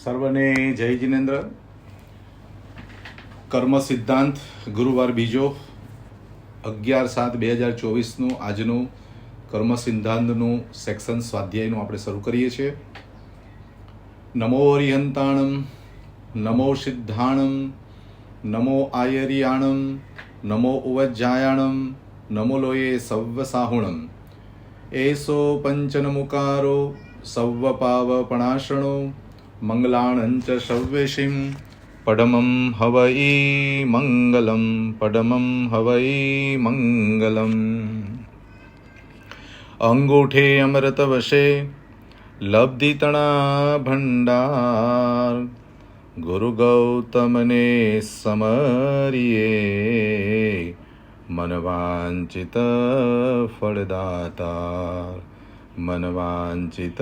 સર્વને જય જિનેન્દ્ર. કર્મ સિદ્ધાંત ગુરુવાર બીજો 11/7/2024 આજનું કર્મ સિદ્ધાંતનું સેક્શન સ્વાધ્યાયનું આપણે શરૂ કરીએ છીએ. નમો અરિહંતાણમ, નમો સિદ્ધાણમ, નમો આયર્યાણમ, નમો ઉવજ્જાયાણમ, નમો લોયે સવ્વસાહુણમ. એસો પંચનમુકારો સવ્વપાવપણાશણો મંગલાણંચ સવ્વેશિમ પડમં હવઈ મંગલમ, પડમં હવઈ મંગલમ. અંગૂઠે અમૃત વશે લબ્ધિતણા ભંડાર, ગુરુ ગૌતમને સમરીએ મનવાંચિત ફળદાતાર, મનવાંચિત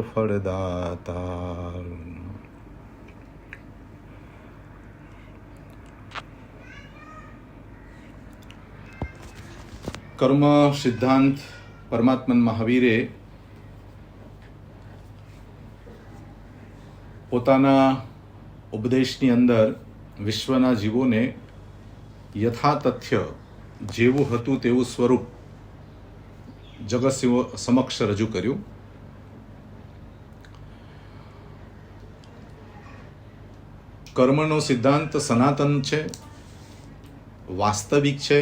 ફળદાતાર. કર્મ સિદ્ધાંત પરમાત્મન મહાવીરે પોતાના ઉપદેશની અંદર વિશ્વના જીવોને યથાતથ્ય જેવું હતું તેવું સ્વરૂપ જગત સમક્ષ રજૂ કર્યું. કર્મનો સિદ્ધાંત સનાતન છે, વાસ્તવિક છે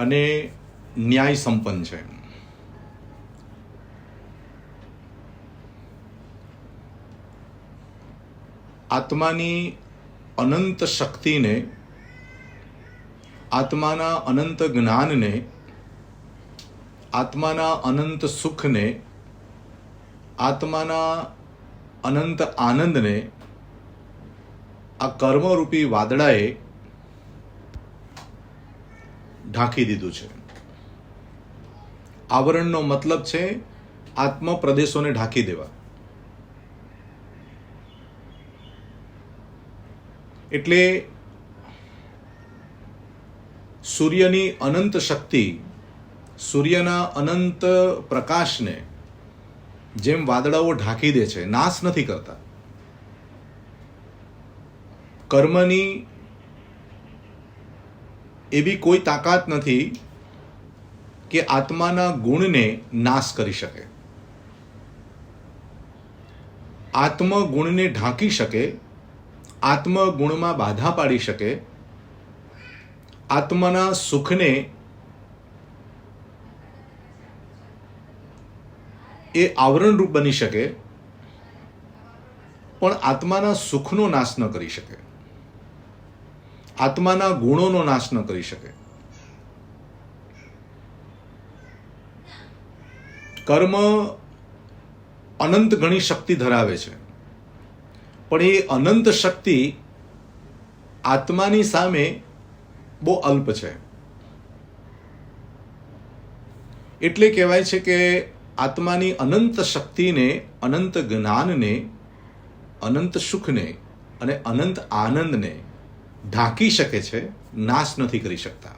અને ન્યાય સંપન્ન છે. આત્માની અનંત શક્તિને, આત્માના અનંત જ્ઞાનને, આત્માના અનંત સુખને, આત્માના અનંત આનંદને આ કર્મરૂપી વાદળાએ ઢાંકી દીધું છે. આવરણનો મતલબ છે આત્મ પ્રદેશોને ઢાંકી દેવા. એટલે સૂર્યની અનંત શક્તિ, સૂર્યના અનંત પ્રકાશને જેમ વાદળાઓ ઢાંકી દે છે, નાશ નથી કરતા, કર્મની એવી કોઈ તાકાત નથી કે આત્માના ગુણને નાશ કરી શકે, આત્મગુણને ઢાંકી શકે, આત્મગુણમાં બાધા પાડી શકે, આત્માના સુખને એ આવરણરૂપ બની શકે, પણ આત્માના સુખનો નાશ ન કરી શકે, આત્માના ગુણોનો નાશ ન કરી શકે. કર્મ અનંત ઘણી શક્તિ ધરાવે છે, પણ એ અનંત શક્તિ આત્માની સામે બહુ અલ્પ છે. એટલે કહેવાય છે કે આત્માની અનંત શક્તિને, અનંત જ્ઞાનને, અનંત સુખને અને અનંત આનંદને ઢાંકી શકે છે, નાશ નથી કરી શકતા.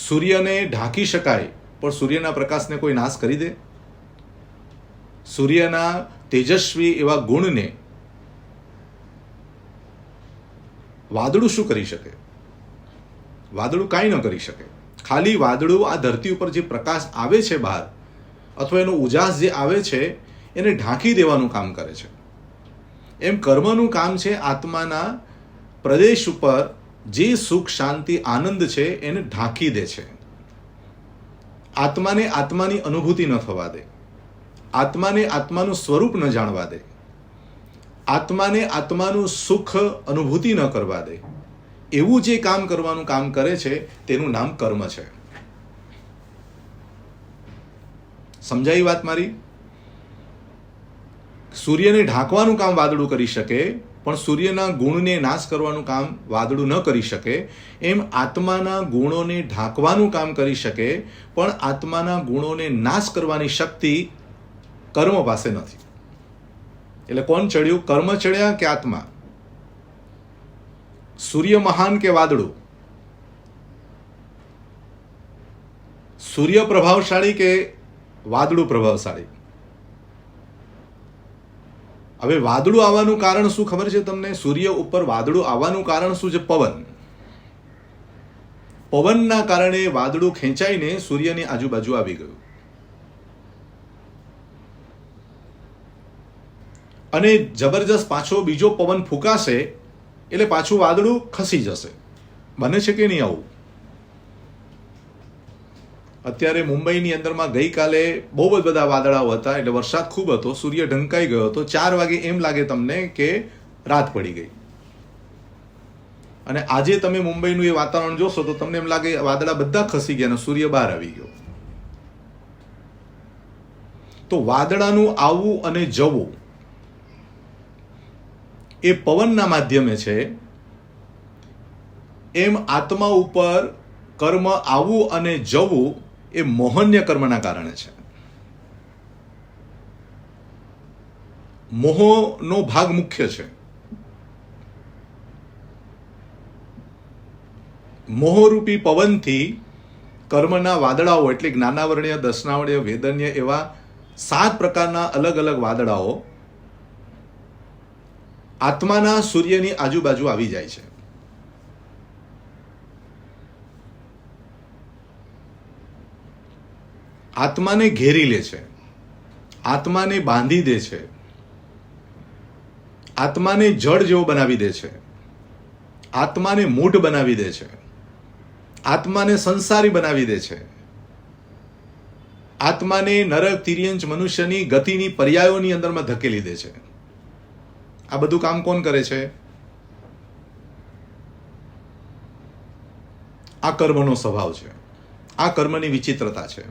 સૂર્યને ઢાંકી શકાય, પણ સૂર્યના પ્રકાશને કોઈ નાશ કરી દે? સૂર્યના તેજસ્વી એવા ગુણને વાદળું શું કરી શકે? વાદળું કાંઈ ન કરી શકે. ખાલી વાદળું આ ધરતી ઉપર જે પ્રકાશ આવે છે બહાર, અથવા એનો ઉજાસ જે આવે છે, એને ઢાંકી દેવાનું કામ કરે છે. એમ કર્મનું કામ છે આત્માના પ્રદેશ ઉપર જે સુખ, શાંતિ, આનંદ છે એને ઢાંકી દે છે. આત્માને આત્માની અનુભૂતિ ન થવા દે, આત્માને આત્માનું સ્વરૂપ ન જાણવા દે, આત્માને આત્માનું સુખ અનુભૂતિ ન કરવા દે. એવું જે કામ કરવાનું કામ કરે છે તેનું નામ કર્મ છે. સમજાઈ વાત મારી? સૂર્યને ઢાંકવાનું કામ વાદળું કરી શકે, પણ સૂર્યના ગુણને નાશ કરવાનું કામ વાદળું ન કરી શકે. એમ આત્માના ગુણોને ઢાંકવાનું કામ કરી શકે, પણ આત્માના ગુણોને નાશ કરવાની શક્તિ કર્મ પાસે નથી. એટલે કોણ ચડ્યું? કર્મ ચડ્યા કે આત્મા? સૂર્ય મહાન કે વાદળું? સૂર્ય પ્રભાવશાળી કે વાદળું પ્રભાવશાળી? હવે વાદળું આવવાનું કારણ શું ખબર છે તમને? સૂર્ય ઉપર વાદળું આવવાનું કારણ શું છે? પવન. પવનના કારણે વાદળું ખેંચાઈને સૂર્યની આજુબાજુ આવી ગયું અને જબરજસ્ત પાછો બીજો પવન ફૂંકાશે એટલે પાછું વાદળું ખસી જશે. બને છે કે નહીં આવું? અત્યારે મુંબઈની અંદરમાં ગઈકાલે બહુ જ બધા વાદળાઓ હતા, એટલે વરસાદ ખૂબ હતો, સૂર્ય ઢંકાઈ ગયો હતો. 4 વાગે એમ લાગે તમને કે રાત પડી ગઈ. અને આજે તમે મુંબઈનું એ વાતાવરણ જોશો તો તમને એમ લાગે વાદળા બધા ખસી ગયા અને સૂર્ય બહાર આવી ગયો. તો વાદળાનું આવવું અને જવું એ પવનના માધ્યમે છે, એમ આત્મા ઉપર કર્મ આવવું અને જવું એ મોહન્ય કર્મના કારણે છે. મોહનો ભાગ મુખ્ય છે. મોહરૂપી પવનથી કર્મના વાદળાઓ એટલે જ્ઞાનાવરણીય, દર્શનાવરણીય, વેદન્ય એવા 7 પ્રકારના અલગ અલગ વાદળાઓ આત્માના સૂર્યની આજુબાજુ આવી જાય છે. આત્માને ઘેરી લે છે, આત્માને બાંધી દે છે, આત્માને જળ જેવો બનાવી દે છે, આત્માને મૂઢ બનાવી દે છે, આત્માને સંસારી બનાવી દે છે, આત્માને નરક, તિર્યંચ, મનુષ્યની ગતિની પર્યાયોની અંદરમાં ધકેલી દે છે. આ બધું કામ કોણ કરે છે? આ કર્મનો સ્વભાવ છે, આ કર્મની વિચિત્રતા છે.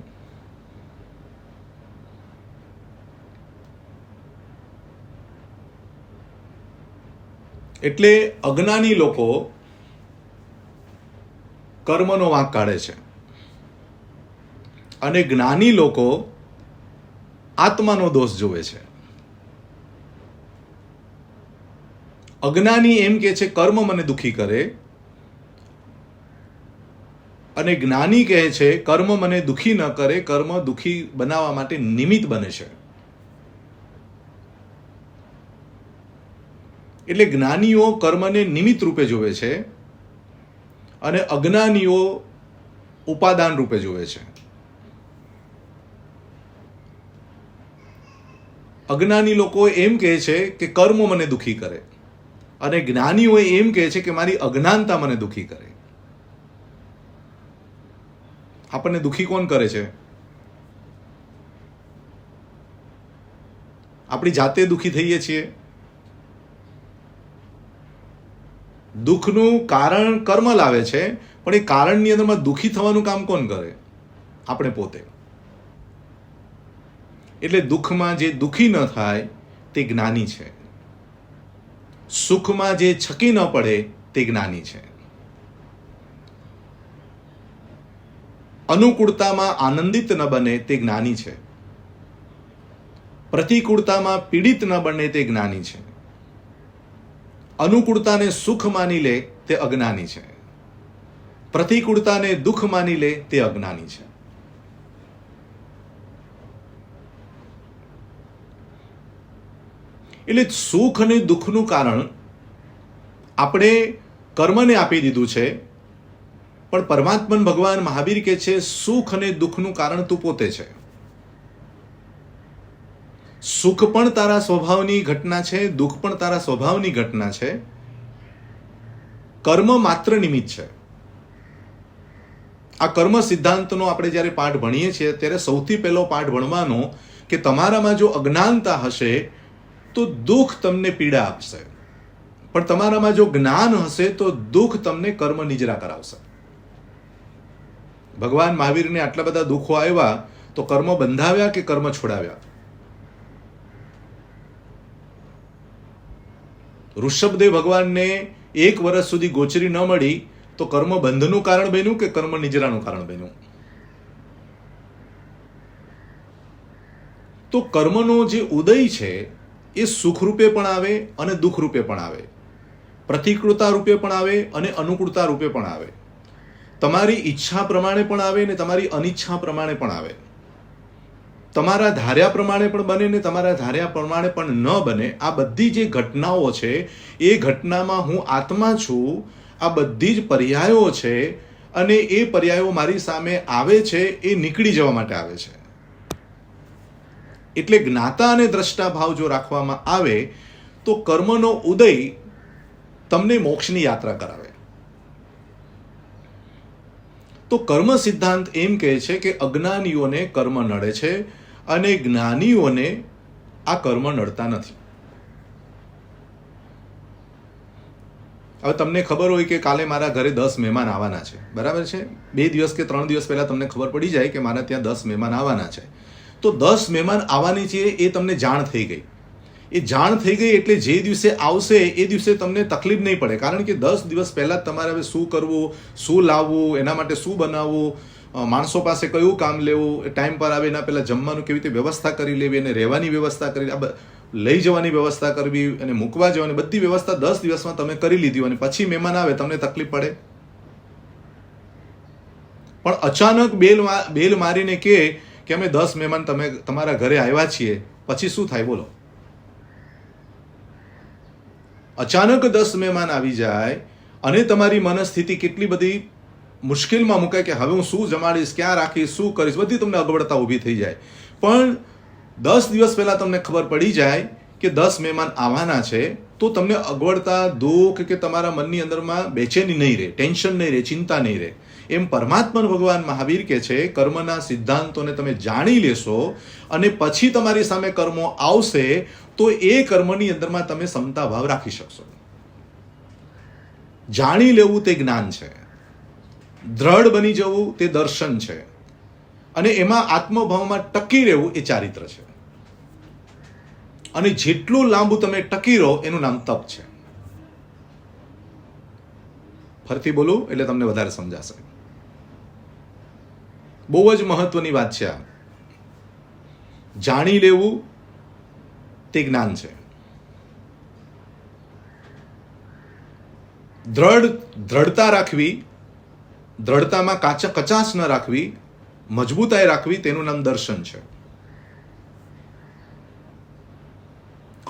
એટલે અજ્ઞાની લોકો કર્મનો વાંક કાઢે છે અને જ્ઞાની લોકો આત્માનો દોષ જોવે છે. અજ્ઞાની એમ કહે છે કર્મ મને દુખી કરે, અને જ્ઞાની કહે છે કર્મ મને દુખી ન કરે, કર્મ દુખી બનાવવા માટે નિમિત્ત બને છે. એટલે જ્ઞાનીઓ કર્મને નિમિત્ત રૂપે જોવે છે અને અજ્ઞાનીઓ ઉપાદાન રૂપે જોવે છે. અજ્ઞાની લોકો એમ કહે છે કે કર્મ મને દુખી કરે, અને જ્ઞાનીઓ એમ કહે છે કે મારી અજ્ઞાનતા મને દુખી કરે. આપણને દુખી કોણ કરે છે? આપણી જાતે દુખી થઈએ છીએ. દુઃખનું કારણ કર્મ લાવે છે, પણ એ કારણની અંદરમાં દુઃખી થવાનું કામ કોણ કરે? આપણે પોતે. એટલે દુઃખમાં જે દુઃખી ન થાય તે જ્ઞાની છે, સુખમાં જે છકી ન પડે તે જ્ઞાની છે, અનુકૂળતામાં આનંદિત ન બને તે જ્ઞાની છે, પ્રતિકૂળતામાં પીડિત ન બને તે જ્ઞાની છે, અનુકૂળતાને સુખ માની લે તે અજ્ઞાની છે, પ્રતિકૂળતાને દુઃખ માની લે તે અજ્ઞાની છે. એટલે સુખ અને દુઃખનું કારણ આપણે કર્મને આપી દીધું છે, પણ પરમાત્મન ભગવાન મહાવીર કહે છે સુખ અને દુઃખનું કારણ તું પોતે છે. સુખ પણ તારા સ્વભાવની ઘટના છે, દુઃખ પણ તારા સ્વભાવની ઘટના છે. કર્મ માત્ર નિમિત્ત છે. આ કર્મ સિદ્ધાંતનો આપણે જ્યારે પાઠ ભણીએ છીએ ત્યારે સૌથી પહેલો પાઠ ભણવાનો કે તમારામાં જો અજ્ઞાનતા હશે તો દુઃખ તમને પીડા આપશે, પણ તમારામાં જો જ્ઞાન હશે તો દુઃખ તમને કર્મ નિજરા કરાવશે. ભગવાન મહાવીરને આટલા બધા દુઃખો આવ્યા તો કર્મ બંધાવ્યા કે કર્મ છોડાવ્યા? ઋષભદેવ ભગવાનને 1 વર્ષ સુધી ગોચરી ન મળી તો કર્મ બંધનું કારણ બન્યું કે કર્મ નિજરાનું કારણ બન્યું? તો કર્મનો જે ઉદય છે એ સુખ રૂપે પણ આવે અને દુઃખ રૂપે પણ આવે, પ્રતિકૂળતા રૂપે પણ આવે અને અનુકૂળતા રૂપે પણ આવે. તમારી ઈચ્છા પ્રમાણે પણ આવે ને તમારી અનિચ્છા પ્રમાણે પણ આવે. તમારા ધાર્યા પ્રમાણે પણ બને ને તમારા ધાર્યા પ્રમાણે પણ ન બને. આ બધી જે ઘટનાઓ છે એ ઘટનામાં હું આત્મા છું. આ બધી જ પર્યાયો છે અને એ પર્યાયો મારી સામે આવે છે એ નીકળી જવા માટે આવે છે. એટલે જ્ઞાતા અને દ્રષ્ટા ભાવ જો રાખવામાં આવે તો કર્મનો ઉદય તમને મોક્ષની યાત્રા કરાવે. તો કર્મ સિદ્ધાંત એમ કહે છે કે અજ્ઞાનીઓને કર્મ નડે છે અને જ્ઞાનીઓને આ કર્મ નડતા નથી. હવે તમને ખબર હોય કે કાલે મારા ઘરે 10 મહેમાન આવવાના છે, બરાબર છે. 2 દિવસ કે 3 દિવસ પહેલા તમને ખબર પડી જાય કે મારા ત્યાં 10 મહેમાન આવવાના છે. તો 10 મહેમાન આવવાની છે એ તમને જાણ થઈ ગઈ. એ જાણ થઈ ગઈ એટલે જે દિવસે આવશે એ દિવસે તમને તકલીફ નહીં પડે, કારણ કે 10 દિવસ પહેલા જ તમારે હવે શું કરવું, શું લાવવું, એના માટે શું બનાવવું, માણસો પાસે કયું કામ લેવું, ટાઈમ પર આવે એના પહેલા જમવાનું કેવી રીતે વ્યવસ્થા કરી લેવી અને રહેવાની વ્યવસ્થા કરી, લઈ જવાની વ્યવસ્થા કરવી અને મૂકવા જવાની બધી વ્યવસ્થા 10 દિવસમાં તમે કરી લીધી અને પછી મહેમાન આવે તમને તકલીફ પડે. પણ અચાનક બેલ મારીને કે અમે 10 મહેમાન તમારા ઘરે આવ્યા છીએ, પછી શું થાય બોલો? અચાનક 10 મહેમાન આવી જાય અને તમારી મનસ્થિતિ કેટલી બધી મુશ્કેલમાં મુકાય કે હવે હું શું જમાડીશ, ક્યાં રાખીશ, શું કરીશ, બધી તમને અગવડતા ઊભી થઈ જાય. પણ 10 દિવસ પહેલા તમને ખબર પડી જાય કે 10 મહેમાન આવવાના છે તો તમને અગવડતા, દુઃખ કે તમારા મનની અંદરમાં બેચેની નહીં રહે, ટેન્શન નહીં રહે, ચિંતા નહીં રહે. એમ પરમાત્મા ભગવાન મહાવીર કહે છે કર્મના સિદ્ધાંતોને તમે જાણી લેશો અને પછી તમારી સામે કર્મો આવશે તો એ કર્મની અંદરમાં તમે સમતા ભાવ રાખી શકશો. જાણી લેવું તે જ્ઞાન છે, દ્રઢ બની જવું તે દર્શન છે અને એમાં આત્મભાવમાં ટકી રહેવું એ ચારિત્ર છે. અને જેટલું લાંબુ તમે ટકી રહો એનું નામ તપ છે. ફરીથી બોલું એટલે તમને વધારે સમજાશે. બહુ જ મહત્વની વાત છે આ. જાણી લેવું તે જ્ઞાન છે. દ્રઢતા રાખવી, દ્રઢતામાં કચાશ ન રાખવી, મજબૂતાઈ રાખવી તેનું નામ દર્શન છે.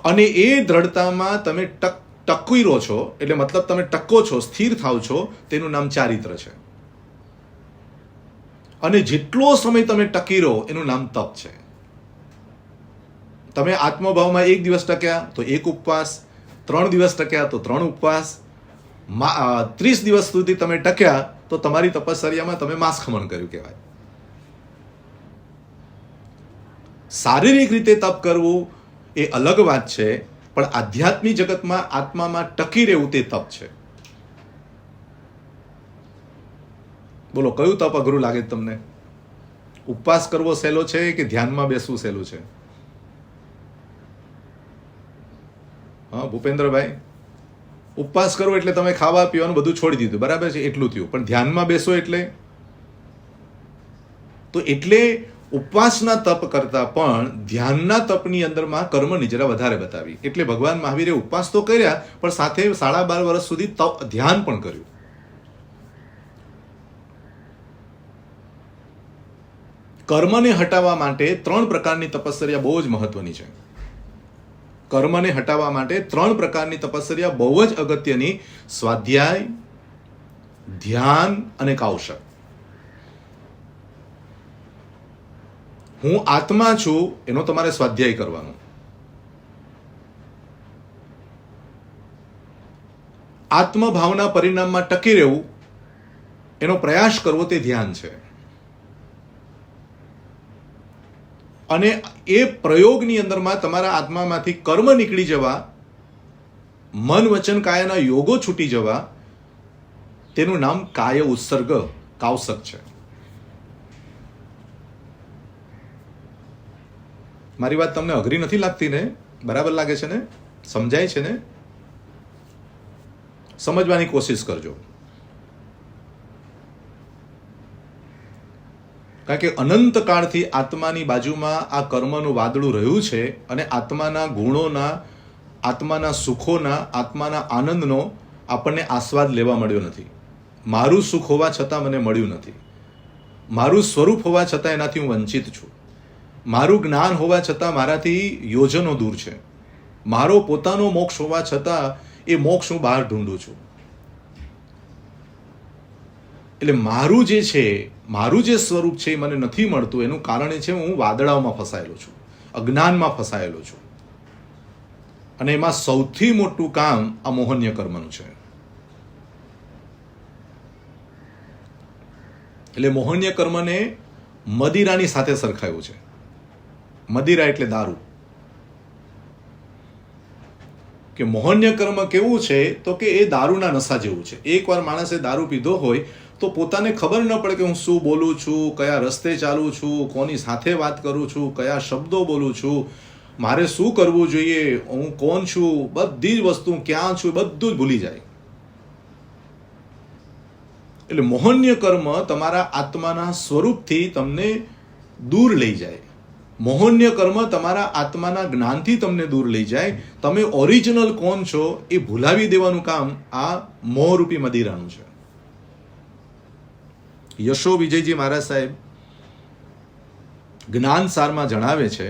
અને એ દ્રઢતામાં તમે ટકી રહો છો એટલે મતલબ તમે ટકો છો, સ્થિર થાવ છો, તેનું નામ ચારિત્ર છે. અને જેટલો સમય તમે ટકી રહો એનું નામ તપ છે. તમે આત્મભાવમાં 1 દિવસ ટક્યા તો 1 ઉપવાસ, 3 દિવસ ટક્યા તો 3 ઉપવાસ, 30 દિવસ સુધી તમે ટક્યા તો તમારી તપશ્ચર્યામાં તમે માંસખમણ કર્યું કહેવાય. શારીરિક રીતે તપ કરવું એ અલગ વાત છે, પણ આધ્યાત્મિક જગતમાં આત્મામાં ટકી રહેવું તે તપ છે. બોલો કયું તપ અઘરું લાગે તમને? ઉપવાસ કરવો સહેલો છે કે ધ્યાનમાં બેસવું સહેલું છે? હા ભૂપેન્દ્રભાઈ, ઉપવાસ કરો એટલે તમે ખાવા પીવાનું બધું છોડી દીધું, બરાબર છે, એટલું થયું. પણ ધ્યાનમાં બેસો એટલે ઉપવાસના તપ કરતા પણ ધ્યાનના તપની અંદરમાં કર્મની જરા વધારે બતાવી. એટલે ભગવાન મહાવીરે ઉપવાસ તો કર્યા પણ સાથે 12.5 વર્ષ સુધી ધ્યાન પણ કર્યું. કર્મને હટાવવા માટે 3 પ્રકારની તપશ્ચર્યા બહુ જ મહત્વની છે. કર્મને હટાવવા માટે 3 પ્રકારની તપશ્ચર્યા બહુ જ અગત્યની: સ્વાધ્યાય, ધ્યાન અને કૌશલ. હું આત્મા છું એનો તમારે સ્વાધ્યાય કરવાનો. આત્મભાવના પરિણામમાં ટકી રહેવું એનો પ્રયાસ કરવો તે ધ્યાન છે. અને એ પ્રયોગની અંદરમાં તમારા આત્મામાંથી કર્મ નીકળી જવા, મન વચન કાયાના યોગો છૂટી જવા, તેનું નામ કાય ઉત્સર્ગ, કૌશક છે. મારી વાત તમને અઘરી નથી લાગતી ને? બરાબર લાગે છે ને? સમજાય છે ને? સમજવાની કોશિશ કરજો. કારણ કે અનંત કાળથી આત્માની બાજુમાં આ કર્મનું વાદળું રહ્યું છે અને આત્માના ગુણોના, આત્માના સુખોના, આત્માના આનંદનો આપણને આસ્વાદ લેવા મળ્યો નથી. મારું સુખ હોવા છતાં મને મળ્યું નથી, મારું સ્વરૂપ હોવા છતાં એનાથી હું વંચિત છું, મારું જ્ઞાન હોવા છતાં મારાથી યોજનો દૂર છે, મારો પોતાનો મોક્ષ હોવા છતાં એ મોક્ષ હું બહાર ઢૂંઢું છું. એટલે મારું જે છે, મારું જે સ્વરૂપ છે એ મને નથી મળતું. એનું કારણ એ છે હું વાદળાઓમાં ફસાયેલો છું, અજ્ઞાનમાં ફસાયેલો છું. અને એમાં સૌથી મોટું કામ આ મોહન્ય કર્મનું છે. એટલે મોહન્ય કર્મને મદિરાની સાથે સરખાયું છે. મદિરા એટલે દારૂ. કે મોહન્ય કર્મ કેવું છે તો કે એ દારૂના નશા જેવું છે. એકવાર માણસે દારૂ પીધો હોય તો પોતાને ખબર ન પડે કે હું શું બોલું છું, કયા રસ્તે ચાલું છું, કોની સાથે વાત કરું છું, કયા શબ્દો બોલું છું, મારે શું કરવું જોઈએ, હું કોણ છું, બધી જ વસ્તુ ક્યાં છું બધું જ ભૂલી જાય. એટલે મોહન્ય કર્મ તમારા આત્માના સ્વરૂપથી તમને દૂર લઈ જાય. મોહન્ય કર્મ તમારા આત્માના જ્ઞાનથી તમને દૂર લઈ જાય. તમે ઓરિજિનલ કોણ છો એ ભૂલાવી દેવાનું કામ આ મોહરૂપી મદિરાનું છે. યશો વિજયજી મહારાજ સાહેબ જ્ઞાન સારમાં જણાવે છે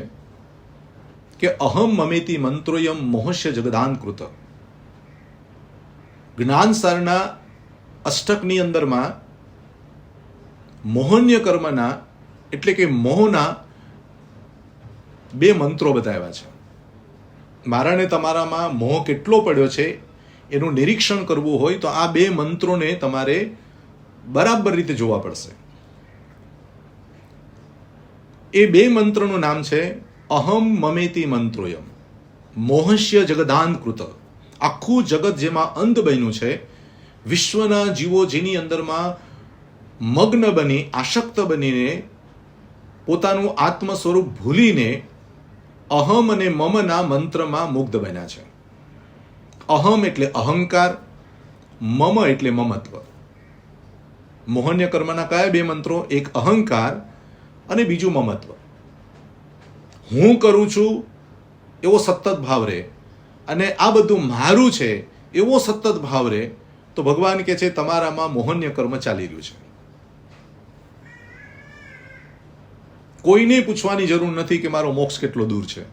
કે અહમ મમેતિ મંત્રોયમ મોહસ્ય જગદાન કૃત. જ્ઞાન સારના અષ્ટકની અંદરમાં મોહન્ય કર્મના એટલે કે મોહના 2 મંત્રો બતાવ્યા છે. મારા ને તમારામાં મોહ કેટલો પડ્યો છે એનું નિરીક્ષણ કરવું હોય તો આ 2 મંત્રોને તમારે બરાબર રીતે જોવા પડશે. એ 2 મંત્રનું નામ છે અહમ મમેતિ મંત્રોયમ મોહસ્ય જગદાન કૃત. આખું જગત જેમાં અંધ બન્યું છે, વિશ્વના જીવો જેની અંદરમાં મગ્ન બની આસક્ત બનીને પોતાનું આત્મ સ્વરૂપ ભૂલીને અહમ અને મમના મંત્રમાં મુગ્ધ બન્યા છે. અહમ એટલે અહંકાર, મમ એટલે મમત્વ. મોહન્ય કર્મના કયા 2 મંત્રો? એક અહંકાર અને બીજું મમત્વ. હું કરું છું એવો સતત ભાવ રહે અને આ બધું મારું છે એવો સતત ભાવ રહે તો ભગવાન કહે છે તમારામાં મોહન્ય કર્મ ચાલી રહ્યું છે. કોઈને પૂછવાની જરૂર નથી કે મારો મોક્ષ કેટલો દૂર છે.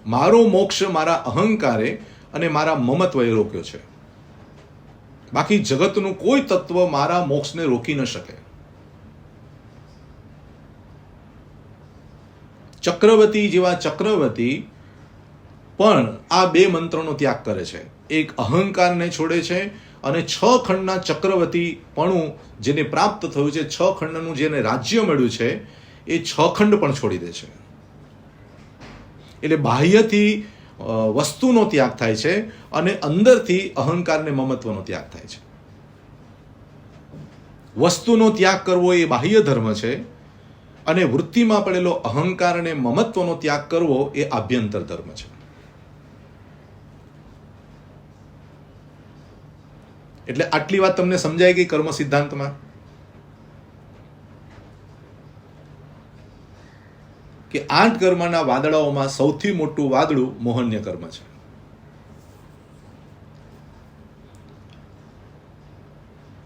મારો મોક્ષ મારા અહંકારે અને મારા મમત્વએ રોક્યો છે. બાકી જગતનું કોઈ તત્વ મારા મોક્ષને રોકી ન શકે. ચક્રવર્તી જેવા ચક્રવર્તી પણ આ 2 મંત્રનો ત્યાગ કરે છે. એક અહંકારને છોડે છે અને 6 ખંડના ચક્રવર્તીપણું જેને પ્રાપ્ત થયું છે, 6 ખંડનું જેને રાજ્ય મળ્યું છે એ 6 ખંડ પણ છોડી દે છે. એટલે બાહ્યથી વસ્તુનો ત્યાગ થાય છે અને અંદરથી અહંકાર ને મમત્વનો ત્યાગ થાય છે. વસ્તુનો ત્યાગ કરવો એ બાહ્ય ધર્મ છે અને વૃત્તિમાં પડેલો અહંકાર અને મમત્વનો ત્યાગ કરવો એ આભ્યંતર ધર્મ છે. એટલે આટલી વાત તમને સમજાય ગઈ કર્મ સિદ્ધાંતમાં કે 8 કર્મના વાદળાઓમાં સૌથી મોટું વાદળું મોહન્ય કર્મ છે.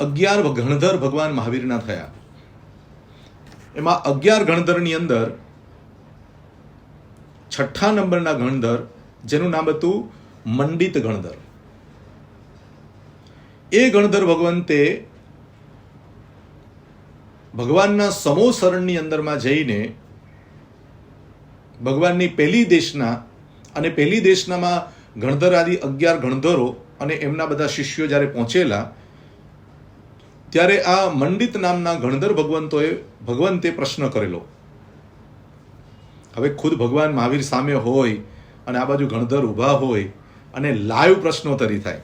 11 ગણધર ભગવાન મહાવીરના થયા. એમાં 11 ગણધરની અંદર 6ઠ્ઠા નંબરના ગણધર જેનું નામ હતું મંડિત ગણધર. એ ગણધર ભગવંતે ભગવાનના સમોસરણની અંદરમાં જઈને ભગવાનની પહેલી દેશના અને પહેલી દેશનામાં ગણધર આદિ 11 ગણધરો અને એમના બધા શિષ્યો જ્યારે પહોંચેલા ત્યારે આ મંડિત નામના ગણધર ભગવંતે પ્રશ્ન કરેલો. હવે ખુદ ભગવાન મહાવીર સામે હોય અને આ બાજુ ગણધર ઊભા હોય અને લાઈવ પ્રશ્નોત્તરી થાય.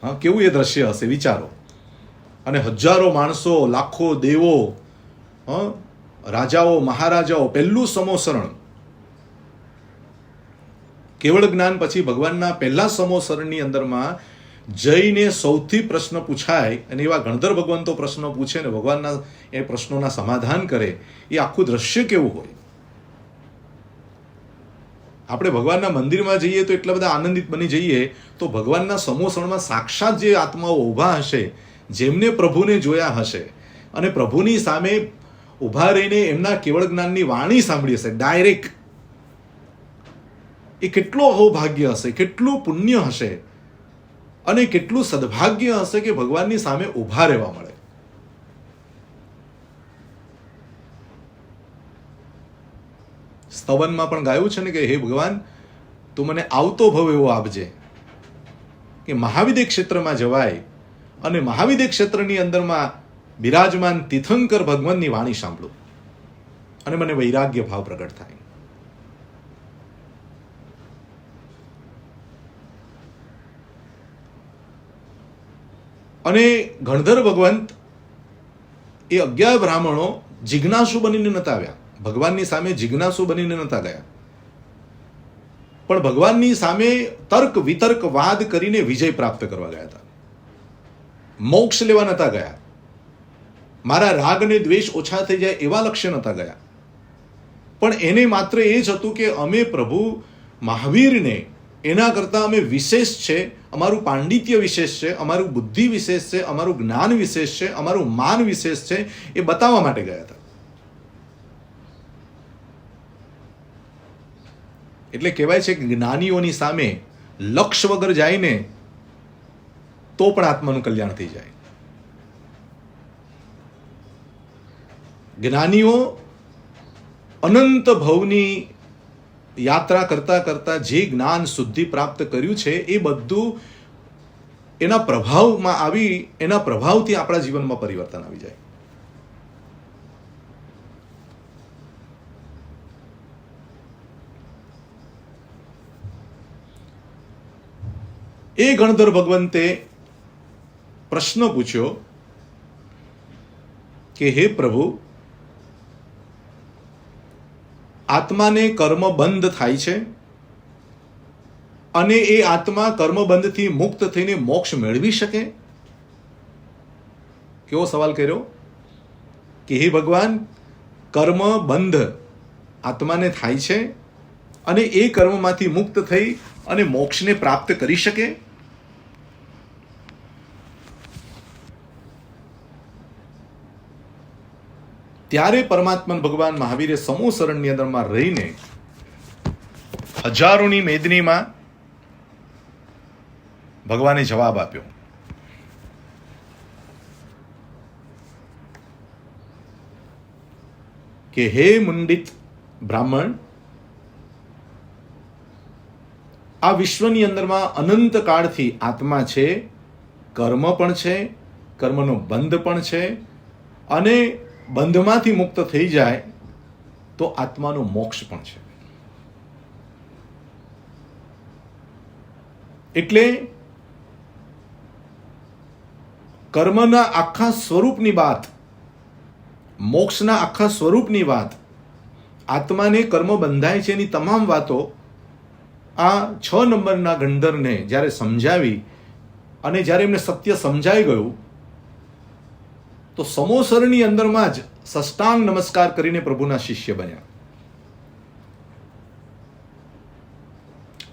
હા, કેવું એ દ્રશ્ય હશે વિચારો. અને હજારો માણસો, લાખો દેવો, રાજાઓ, મહારાજાઓ, પહેલું સમોસરણ. કેવળ જ્ઞાન પછી ભગવાનના પહેલા સમોસરણની અંદરમાં જઈને સૌથી પ્રશ્ન પૂછાય અને એવા ગણધર ભગવંતો પ્રશ્નો પૂછે ને ભગવાનના એ પ્રશ્નોના સમાધાન કરે, એ આખું દ્રશ્ય કેવું હોય. આપણે ભગવાનના મંદિરમાં જઈએ તો એટલા બધા આનંદિત બની જઈએ, તો ભગવાનના સમોસણમાં સાક્ષાત જે આત્માઓ ઊભા હશે, જેમને પ્રભુને જોયા હશે અને પ્રભુની સામે ઊભા રહીને એમના કેવળ જ્ઞાનની વાણી સાંભળી હશે ડાયરેક્ટ, એ કેટલો અહોભાગ્ય હશે, કેટલું પુણ્ય હશે અને કેટલું સદભાગ્ય હશે કે ભગવાનની સામે ઊભા રહેવા મળે. સ્તવનમાં પણ ગાયું છે ને કે હે ભગવાન, તું મને આવતો ભવ એવો આપજે કે મહાવિદ્ય ક્ષેત્રમાં જવાય અને મહાવિદ્ય ક્ષેત્રની અંદરમાં બિરાજમાન તીર્થંકર ભગવાનની વાણી સાંભળું અને મને વૈરાગ્ય ભાવ પ્રગટ થાય. અને ગણધર ભગવંત એ 11 બ્રાહ્મણો જિજ્ઞાસુ બનીને નતા આવ્યા, ભગવાનની સામે જિજ્ઞાસુ બનીને નતા ગયા, પણ ભગવાનની સામે તર્ક વિતર્ક વાદ કરીને વિજય પ્રાપ્ત કરવા ગયા હતા. મોક્ષ લેવા નતા ગયા, મારા રાગ અને દ્વેષ ઓછા થઈ જાય એવા લક્ષ્ય નતા ગયા, પણ એને માત્ર એ જ હતું કે અમે પ્રભુ મહાવીરને એના કરતાં અમે વિશેષ છે, અમારું પાંડિત્ય વિશેષ છે, અમારું બુદ્ધિ વિશેષ છે, અમારું જ્ઞાન વિશેષ છે, અમારું માન વિશેષ છે, એ બતાવવા માટે ગયા હતા. એટલે કહેવાય છે કે જ્ઞાનીઓની સામે લક્ષ્ય વગર જાય ને તો પણ આત્માનું કલ્યાણ થઈ જાય. જ્ઞાનીઓ અનંત ભવની યાત્રા કરતા કરતા જે જ્ઞાન શુદ્ધિ પ્રાપ્ત કર્યું છે એ બધું એના પ્રભાવમાં આવી, એના પ્રભાવથી આપણા જીવનમાં પરિવર્તન આવી જાય. એ ગણધર ભગવંતે પ્રશ્ન પૂછ્યો કે હે પ્રભુ, આત્માને કર્મ બંધ થાય છે અને એ આત્મા કર્મબંધથી મુક્ત થઈને મોક્ષ મેળવી શકે? કેવો સવાલ કર્યો કે હે ભગવાન, કર્મ બંધ આત્માને થાય છે અને એ કર્મમાંથી મુક્ત થઈ અને મોક્ષને પ્રાપ્ત કરી શકે? ત્યારે પરમાત્મા ભગવાન મહાવીરે સમૂહ શરણની અંદરમાં રહીને હજારોની મેદનીમાં ભગવાને જવાબ આપ્યો કે હે મુંડિત બ્રાહ્મણ, આ વિશ્વની અંદરમાં અનંત કાળથી આત્મા છે, કર્મ પણ છે, કર્મનો બંધ પણ છે, અને બંધમાંથી મુક્ત થઈ જાય તો આત્માનો મોક્ષ પણ છે. એટલે કર્મના આખા સ્વરૂપની વાત, મોક્ષના આખા સ્વરૂપની વાત, આત્માને કર્મ બંધાય છે એની તમામ વાતો આ 6 નંબરના ગણધરને જ્યારે સમજાવી અને જ્યારે એમને સત્ય સમજાઈ ગયું તો સમોસરની અંદરમાં જ સષ્ટાંગ નમસ્કાર કરીને પ્રભુના શિષ્ય બન્યા.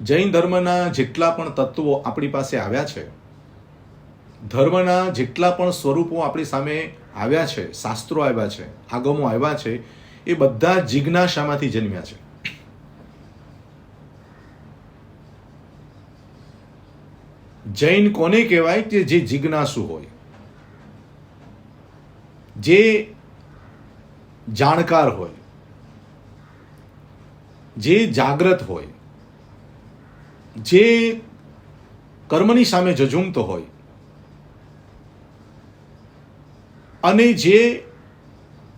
જૈન ધર્મના જેટલા પણ તત્વો આપણી પાસે આવ્યા છે, ધર્મના જેટલા પણ સ્વરૂપો આપણી સામે આવ્યા છે, શાસ્ત્રો આવ્યા છે, આગમો આવ્યા છે, એ બધા જિજ્ઞાસામાંથી જન્મ્યા છે. જૈન કોને કહેવાય કે જે જિજ્ઞાસુ હોય, જે જાણકાર હોય, જે જાગ્રત હોય, જે કર્મની સામે ઝઝૂમતો હોય અને જે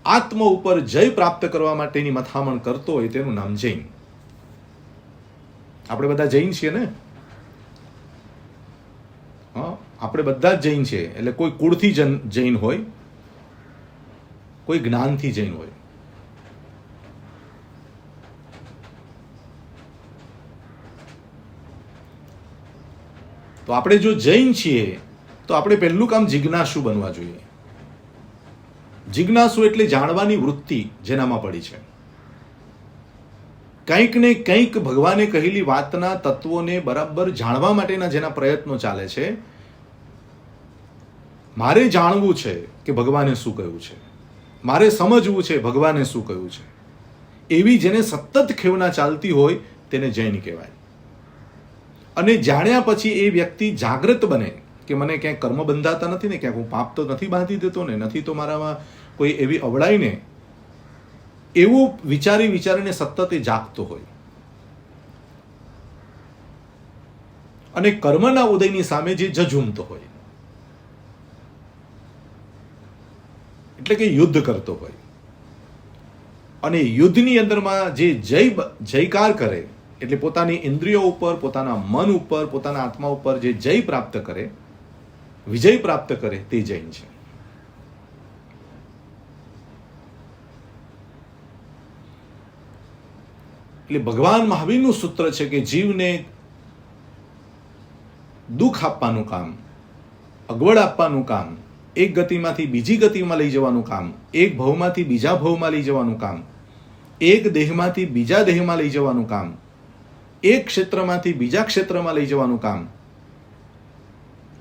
આત્મ ઉપર જય પ્રાપ્ત કરવા માટેની મથામણ કરતો હોય તેનું નામ જૈન. આપણે બધા જૈન છીએ ને? હા, આપણે બધા જ જૈન છીએ. એટલે કોઈ કુળથી જૈન હોય, કોઈ જ્ઞાનથી જૈન હોય. તો આપણે જો જૈન છીએ તો આપણે પહેલું કામ જિજ્ઞાસુ બનવા જોઈએ. જિજ્ઞાસુ એટલે જાણવાની વૃત્તિ જેનામાં પડી છે. કંઈક ને કંઈક ભગવાને કહેલી વાતના તત્વોને બરાબર જાણવા માટેના જેના પ્રયત્નો ચાલે છે. મારે જાણવું છે કે ભગવાને શું કહ્યું છે, મારે સમજવું છે ભગવાને શું કહ્યું છે, એવી જેને સતત ખેવના ચાલતી હોય તેને જૈન કહેવાય. અને જાણ્યા પછી એ વ્યક્તિ જાગૃત બને કે મને ક્યાંક કર્મ બંધાતા નથી ને, ક્યાંક હું પાપ તો નથી બાંધી દેતો ને, નથી તો મારામાં કોઈ એવી અવળાઈ ને, એવું વિચારીને સતત એ જાગતો હોય. અને કર્મના ઉદયની સામે જે ઝઝૂમતો હોય, એટલે કે યુદ્ધ કરતો હોય. અને યુદ્ધની અંદરમાં જે જયકાર કરે, એટલે પોતાની ઇન્દ્રિયો ઉપર, પોતાના મન ઉપર, પોતાના આત્મા ઉપર જે જય પ્રાપ્ત કરે, વિજય પ્રાપ્ત કરે, તે જૈન છે. એટલે ભગવાન મહાવીરનું સૂત્ર છે કે જીવને દુઃખ આપવાનું કામ, અગવડ આપવાનું કામ, એક ગતિમાંથી બીજી ગતિમાં લઈ જવાનું કામ, એક ભવમાંથી બીજા ભવમાં લઈ જવાનું કામ, એક દેહમાંથી બીજા દેહમાં લઈ જવાનું કામ, એક ક્ષેત્રમાંથી બીજા ક્ષેત્રમાં લઈ જવાનું કામ,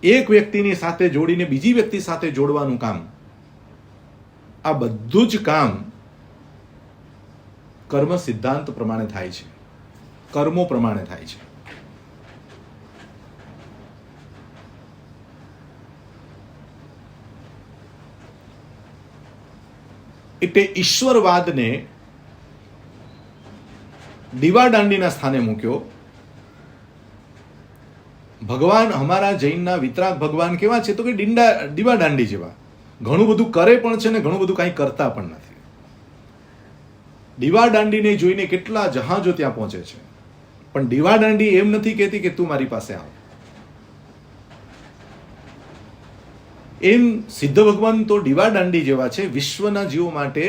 એક વ્યક્તિની સાથે જોડીને બીજી વ્યક્તિ સાથે જોડવાનું કામ, આ બધું જ કામ કર્મ સિદ્ધાંત પ્રમાણે થાય છે, કર્મો પ્રમાણે થાય છે. એટલે ઈશ્વરવાદને દીવાદાંડીના સ્થાને મૂક્યો. ભગવાન અમારા જૈનના વિતરાગ ભગવાન કેવા છે તો કે દીવાદાંડી જેવા, ઘણું બધું કરે પણ છે ને ઘણું બધું કાંઈ કરતા પણ નથી. દીવાદાંડીને જોઈને કેટલા જહાજો ત્યાં પહોંચે છે, પણ દીવાદાંડી એમ નથી કહેતી કે તું મારી પાસે આવ. એમ સિદ્ધ ભગવાન તો દીવાદાંડી જેવા છે, વિશ્વના જીવો માટે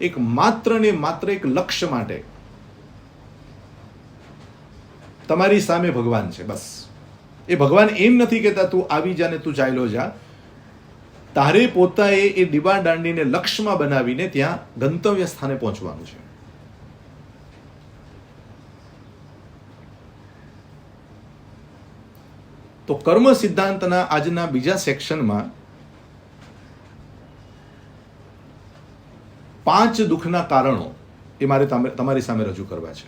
એક માત્ર ને માત્ર એક લક્ષ્ય માટે તમારી સામે ભગવાન છે, બસ. એ ભગવાન એમ નથી કહેતા તું આવી જા ને તું ચાલ્યો જા. તારે પોતાએ એ દીવાદાંડીને લક્ષ્યમાં બનાવીને ત્યાં ગંતવ્ય સ્થાને પહોંચવાનું છે. તો કર્મ સિદ્ધાંતના આજના બીજા સેક્શનમાં 5 દુઃખના કારણો એ મારે તમારી સામે રજૂ કરવા છે.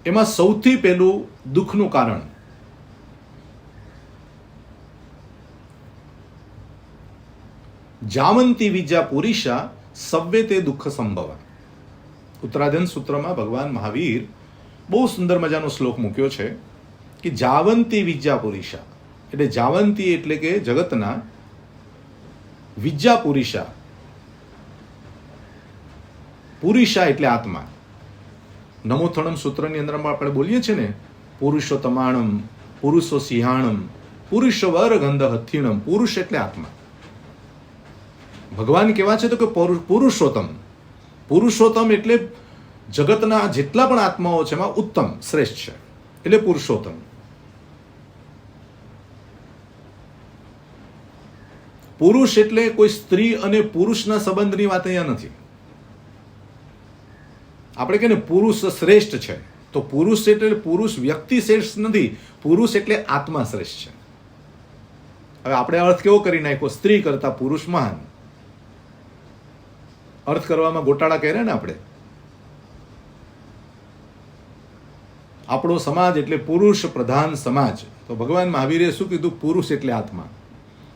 એમાં સૌથી પહેલું દુઃખનું કારણ જાવંતી વિદ્યા પુરીષા સવ્વે તે દુઃખ સંભવા. ઉત્તરાધન સૂત્રમાં ભગવાન મહાવીર બહુ સુંદર મજાનો શ્લોક મૂક્યો છે કે જાવંતી વિદ્યા પુરીષા, એટલે જાવંતી એટલે કે જગતના, વિદ્યા પુરીષા, પુરીષા એટલે આત્મા. નમોથણમ સૂત્રની અંદરમાં આપણે બોલીએ છીએ ને, પુરુષો તમાણમ, પુરુષો સિંહાણમ, પુરુષો વર ગંધ હથિણમ. પુરુષ એટલે આત્મા. ભગવાન કેવા છે તો કે પુરુષોત્તમ. પુરુષોત્તમ એટલે જગતના જેટલા પણ આત્માઓ છે એમાં ઉત્તમ, શ્રેષ્ઠ છે, એટલે પુરુષોત્તમ. પુરુષ એટલે કોઈ સ્ત્રી અને પુરુષના સંબંધની વાત અહીંયા નથી. આપણે કહીએ ને પુરુષ શ્રેષ્ઠ છે, તો પુરુષ એટલે પુરુષ વ્યક્તિ શ્રેષ્ઠ નથી, પુરુષ એટલે આત્મા શ્રેષ્ઠ છે. હવે આપણે અર્થ કેવો કરી નાખ્યો, સ્ત્રી કરતા પુરુષ મહાન. અર્થ કરવામાં ગોટાળા કર્યા ને આપણે. આપણો સમાજ એટલે પુરુષ પ્રધાન સમાજ. તો ભગવાન મહાવીરે શું કીધું, પુરુષ એટલે આત્મા.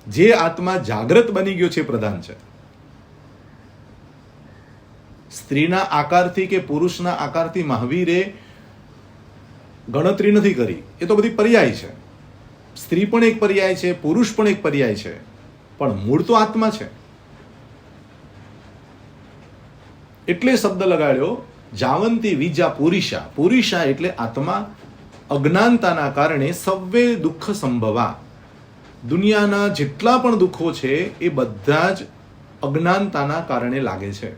જે આત્મા જાગૃત બની ગયો છે પ્રધાન છે. સ્ત્રીના આકારથી કે પુરુષના આકારથી મહાવીરે ગણતરી નથી કરી, એ તો બધી પર્યાય છે. સ્ત્રી પણ એક પર્યાય છે, પુરુષ પણ એક પર્યાય છે, પણ મૂળ તો આત્મા છે. એટલે શબ્દ લગાડ્યો જાવંતી વિજા પુરીષા. પુરીષા એટલે આત્મા. અજ્ઞાનતાના કારણે સવ્વે દુઃખ સંભવા. દુનિયાના જેટલા પણ દુઃખો છે એ બધા જ અજ્ઞાનતાના કારણે લાગે છે.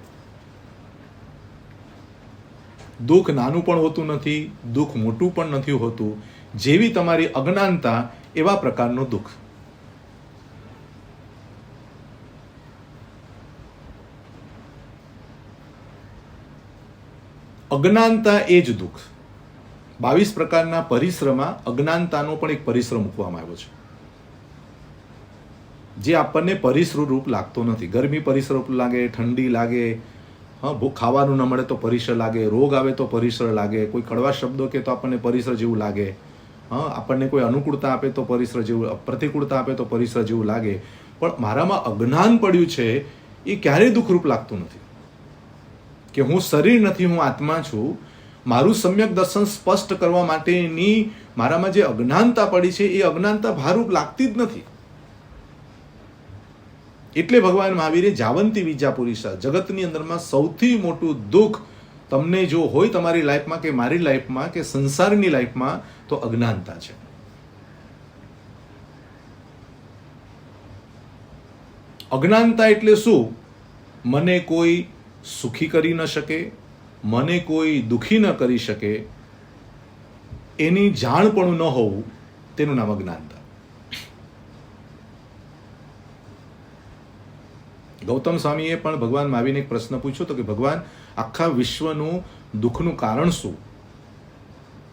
દુઃખ નાનું પણ હોતું નથી, દુઃખ મોટું પણ નથી હોતું. જેવી તમારી અજ્ઞાનતા એવા પ્રકારનું દુઃખ. અજ્ઞાનતા એ જ દુઃખ. 22 પ્રકારના પરિશ્રમમાં અજ્ઞાનતાનો પણ એક પરિશ્રમ મૂકવામાં આવ્યો છે, જે આપણને પરિશ્રમ રૂપ લાગતો નથી. ગરમી પરિશ્રમ લાગે, ઠંડી લાગે, ખાવાનું ન મળે તો પરિસર લાગે, રોગ આવે તો પરિસર લાગે, કોઈ કડવા શબ્દો કે તો આપણને પરિસર જેવું લાગે, આપણને કોઈ અનુકૂળતા આપે તો પરિસર જેવું, પ્રતિકૂળતા આપે તો પરિસર જેવું લાગે. પણ મારામાં અજ્ઞાન પડ્યું છે એ ક્યારેય દુઃખરૂપ લાગતું નથી. કે હું શરીર નથી, હું આત્મા છું. મારું સમ્યક દર્શન સ્પષ્ટ કરવા માટેની મારામાં જે અજ્ઞાનતા પડી છે એ અજ્ઞાનતા ભારરૂપ લાગતી જ નથી. એટલે ભગવાન મહાવીરે જાવંતી વિદ્યાપુરીષા, જગતની અંદરમાં સૌથી મોટું દુઃખ તમને જો હોય તમારી લાઈફમાં કે મારી લાઈફમાં કે સંસારની લાઈફમાં તો અજ્ઞાનતા છે. અજ્ઞાનતા એટલે શું? મને કોઈ સુખી કરી ન શકે, મને કોઈ દુઃખી ન કરી શકે, એની જાણપણું ન હોવું, તેનું નામ અજ્ઞાનતા. ગૌતમ સ્વામીએ પણ ભગવાન મહાવીરને એક પ્રશ્ન પૂછ્યો તો કે ભગવાન, આખા વિશ્વનું દુઃખનું કારણ શું?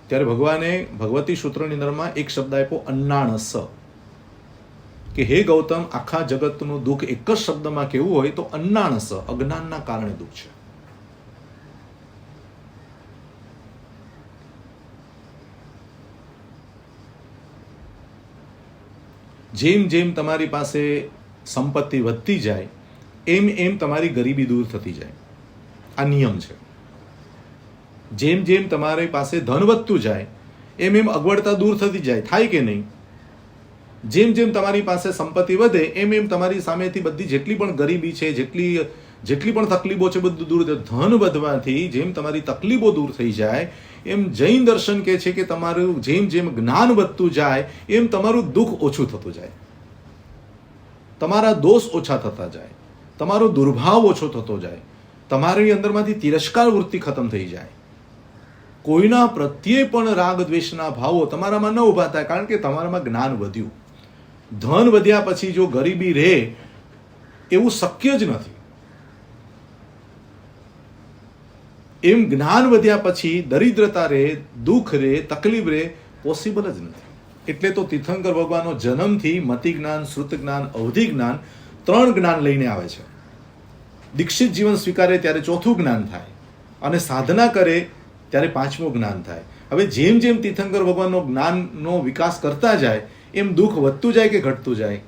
ત્યારે ભગવાને ભગવતી સૂત્રની અંદરમાં એક શબ્દ આપ્યો, અન્નાણસ. કે હે ગૌતમ, આખા જગતનું દુઃખ એક જ શબ્દમાં કેવું હોય તો અન્નાણસ, અજ્ઞાનના કારણે દુઃખ છે. જેમ જેમ તમારી પાસે સંપત્તિ વધતી જાય એમ એમ તમારી ગરીબી દૂર થતી જાય. આ નિયમ છે. જેમ જેમ તમારી પાસે ધન વધતું જાય એમ એમ અગવડતા દૂર થતી જાય. થાય કે નહીં? જેમ જેમ તમારી પાસે સંપત્તિ વધે એમ એમ તમારી સામેથી બધી જેટલી પણ ગરીબી છે, જેટલી પણ તકલીફો છે, બધું દૂર થાય. ધન વધવાથી જેમ તમારી તકલીફો દૂર થઈ જાય એમ જૈન દર્શન કહે છે કે તમારું જેમ જેમ જ્ઞાન વધતું જાય એમ તમારું દુઃખ ઓછું થતું જાય, તમારા દોષ ઓછા થતા જાય, તમારો દુર્ભાવ ઓછો થતો જાય, તમારી અંદરમાંથી તિરસ્કાર વૃત્તિ ખતમ થઈ જાય. કોઈના પ્રત્યે પણ રાગ દ્વેષના ભાવો તમારામાં ન ઊભા થાય, કારણ કે તમારામાં જ્ઞાન વધ્યું. ધન વધ્યા પછી જો ગરીબી રહે એવું શક્ય જ નથી. એમ જ્ઞાન વધ્યા પછી દરિદ્રતા રહે, દુઃખ રહે, તકલીફ રહે, પોસિબલ જ નથી. એટલે તો તીર્થંકર ભગવાનનો જન્મથી મતિ જ્ઞાન, શ્રુત જ્ઞાન, અવધિ જ્ઞાન, 3 જ્ઞાન લઈને આવે છે. દીક્ષિત જીવન સ્વીકારે ત્યારે 4થું જ્ઞાન થાય, અને સાધના કરે ત્યારે 5મું જ્ઞાન થાય. હવે જેમ જેમ તીર્થંકર ભગવાનનો જ્ઞાનનો વિકાસ કરતા જાય એમ દુઃખ વધતું જાય કે ઘટતું જાય?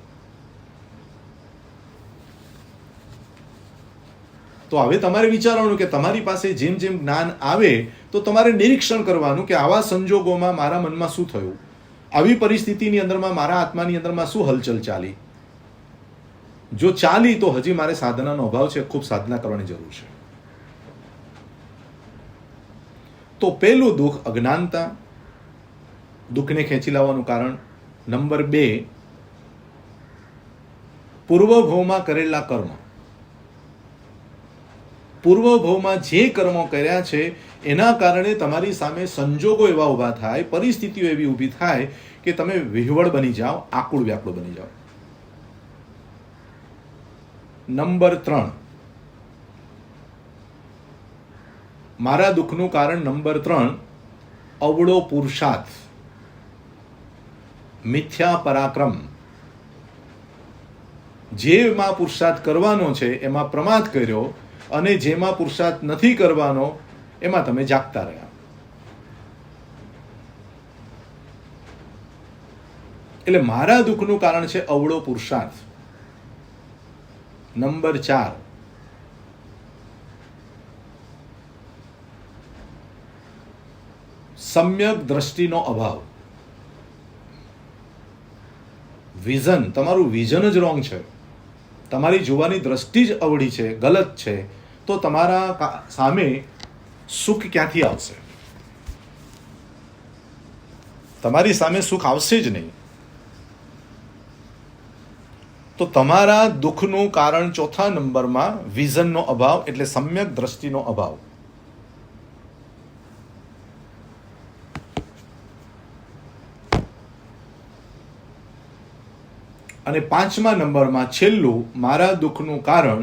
તો હવે તમારે વિચારવાનું કે તમારી પાસે જેમ જેમ જ્ઞાન આવે તો તમારે નિરીક્ષણ કરવાનું કે આવા સંજોગોમાં મારા મનમાં શું થયું, આવી પરિસ્થિતિની અંદરમાં મારા આત્માની અંદરમાં શું હલચલ ચાલી. જો ચાલી તો હજી મારે સાધનાનો અભાવ છે, ખૂબ સાધના કરવાની જરૂર છે. તો પહેલું દુઃખ અજ્ઞાનતા, દુઃખને ખેંચી લાવવાનું કારણ. નંબર 2, પૂર્વભવમાં કરેલા કર્મ. પૂર્વભવમાં જે કર્મો કર્યા છે એના કારણે તમારી સામે સંજોગો એવા ઊભા થાય, પરિસ્થિતિઓ એવી ઊભી થાય કે તમે વિહવળ બની જાઓ, આકુળ વ્યાકુળ બની જાઓ. નંબર 3, મારા દુઃખનું કારણ નંબર 3, અવળો પુરુષાર્થ, મિથ્યા પરાક્રમ. જેમાં પુરુષાર્થ કરવાનો છે એમાં પ્રમાદ કર્યો, અને જેમાં પુરુષાર્થ નથી કરવાનો એમાં તમે જાગતા રહ્યા. એટલે મારા દુઃખનું કારણ છે અવળો પુરુષાર્થ. નંબર 4, સમ્યક દ્રષ્ટિનો અભાવ. વિઝન, તમારું વિઝન જ રોંગ છે, તમારી જોવાની દ્રષ્ટિ જ અવળી છે, ગલત છે, તો તમારા સામે સુખ ક્યાંથી આવશે? તમારી સામે સુખ આવશે જ નહીં. તો તમારા દુઃખનું કારણ 4થા નંબરમાં વિઝનનો અભાવ, એટલે સમ્યક દ્રષ્ટિનો અભાવ. અને 5મા નંબરમાં છેલ્લું મારા દુઃખનું કારણ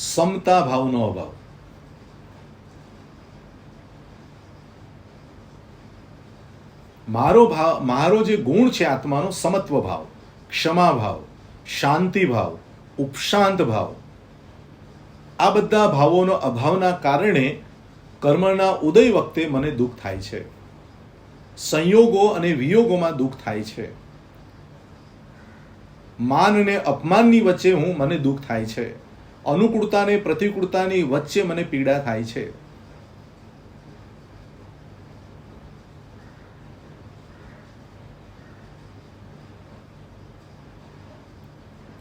સમતા ભાવનો અભાવ. મારો જે ગુણ છે આત્માનો, સમત્વ ભાવ, ક્ષમા ભાવ, શાંતિ ભાવ, ઉપશાંત ભાવ, આ બધા ભાવોનો અભાવના કારણે કર્મના ઉદય વખતે મને દુઃખ થાય છે. સંયોગો અને વિયોગોમાં દુઃખ થાય છે. માન અને અપમાનની વચ્ચે મને દુઃખ થાય છે. અનુકૂળતા અને પ્રતિકૂળતાની વચ્ચે મને પીડા થાય છે.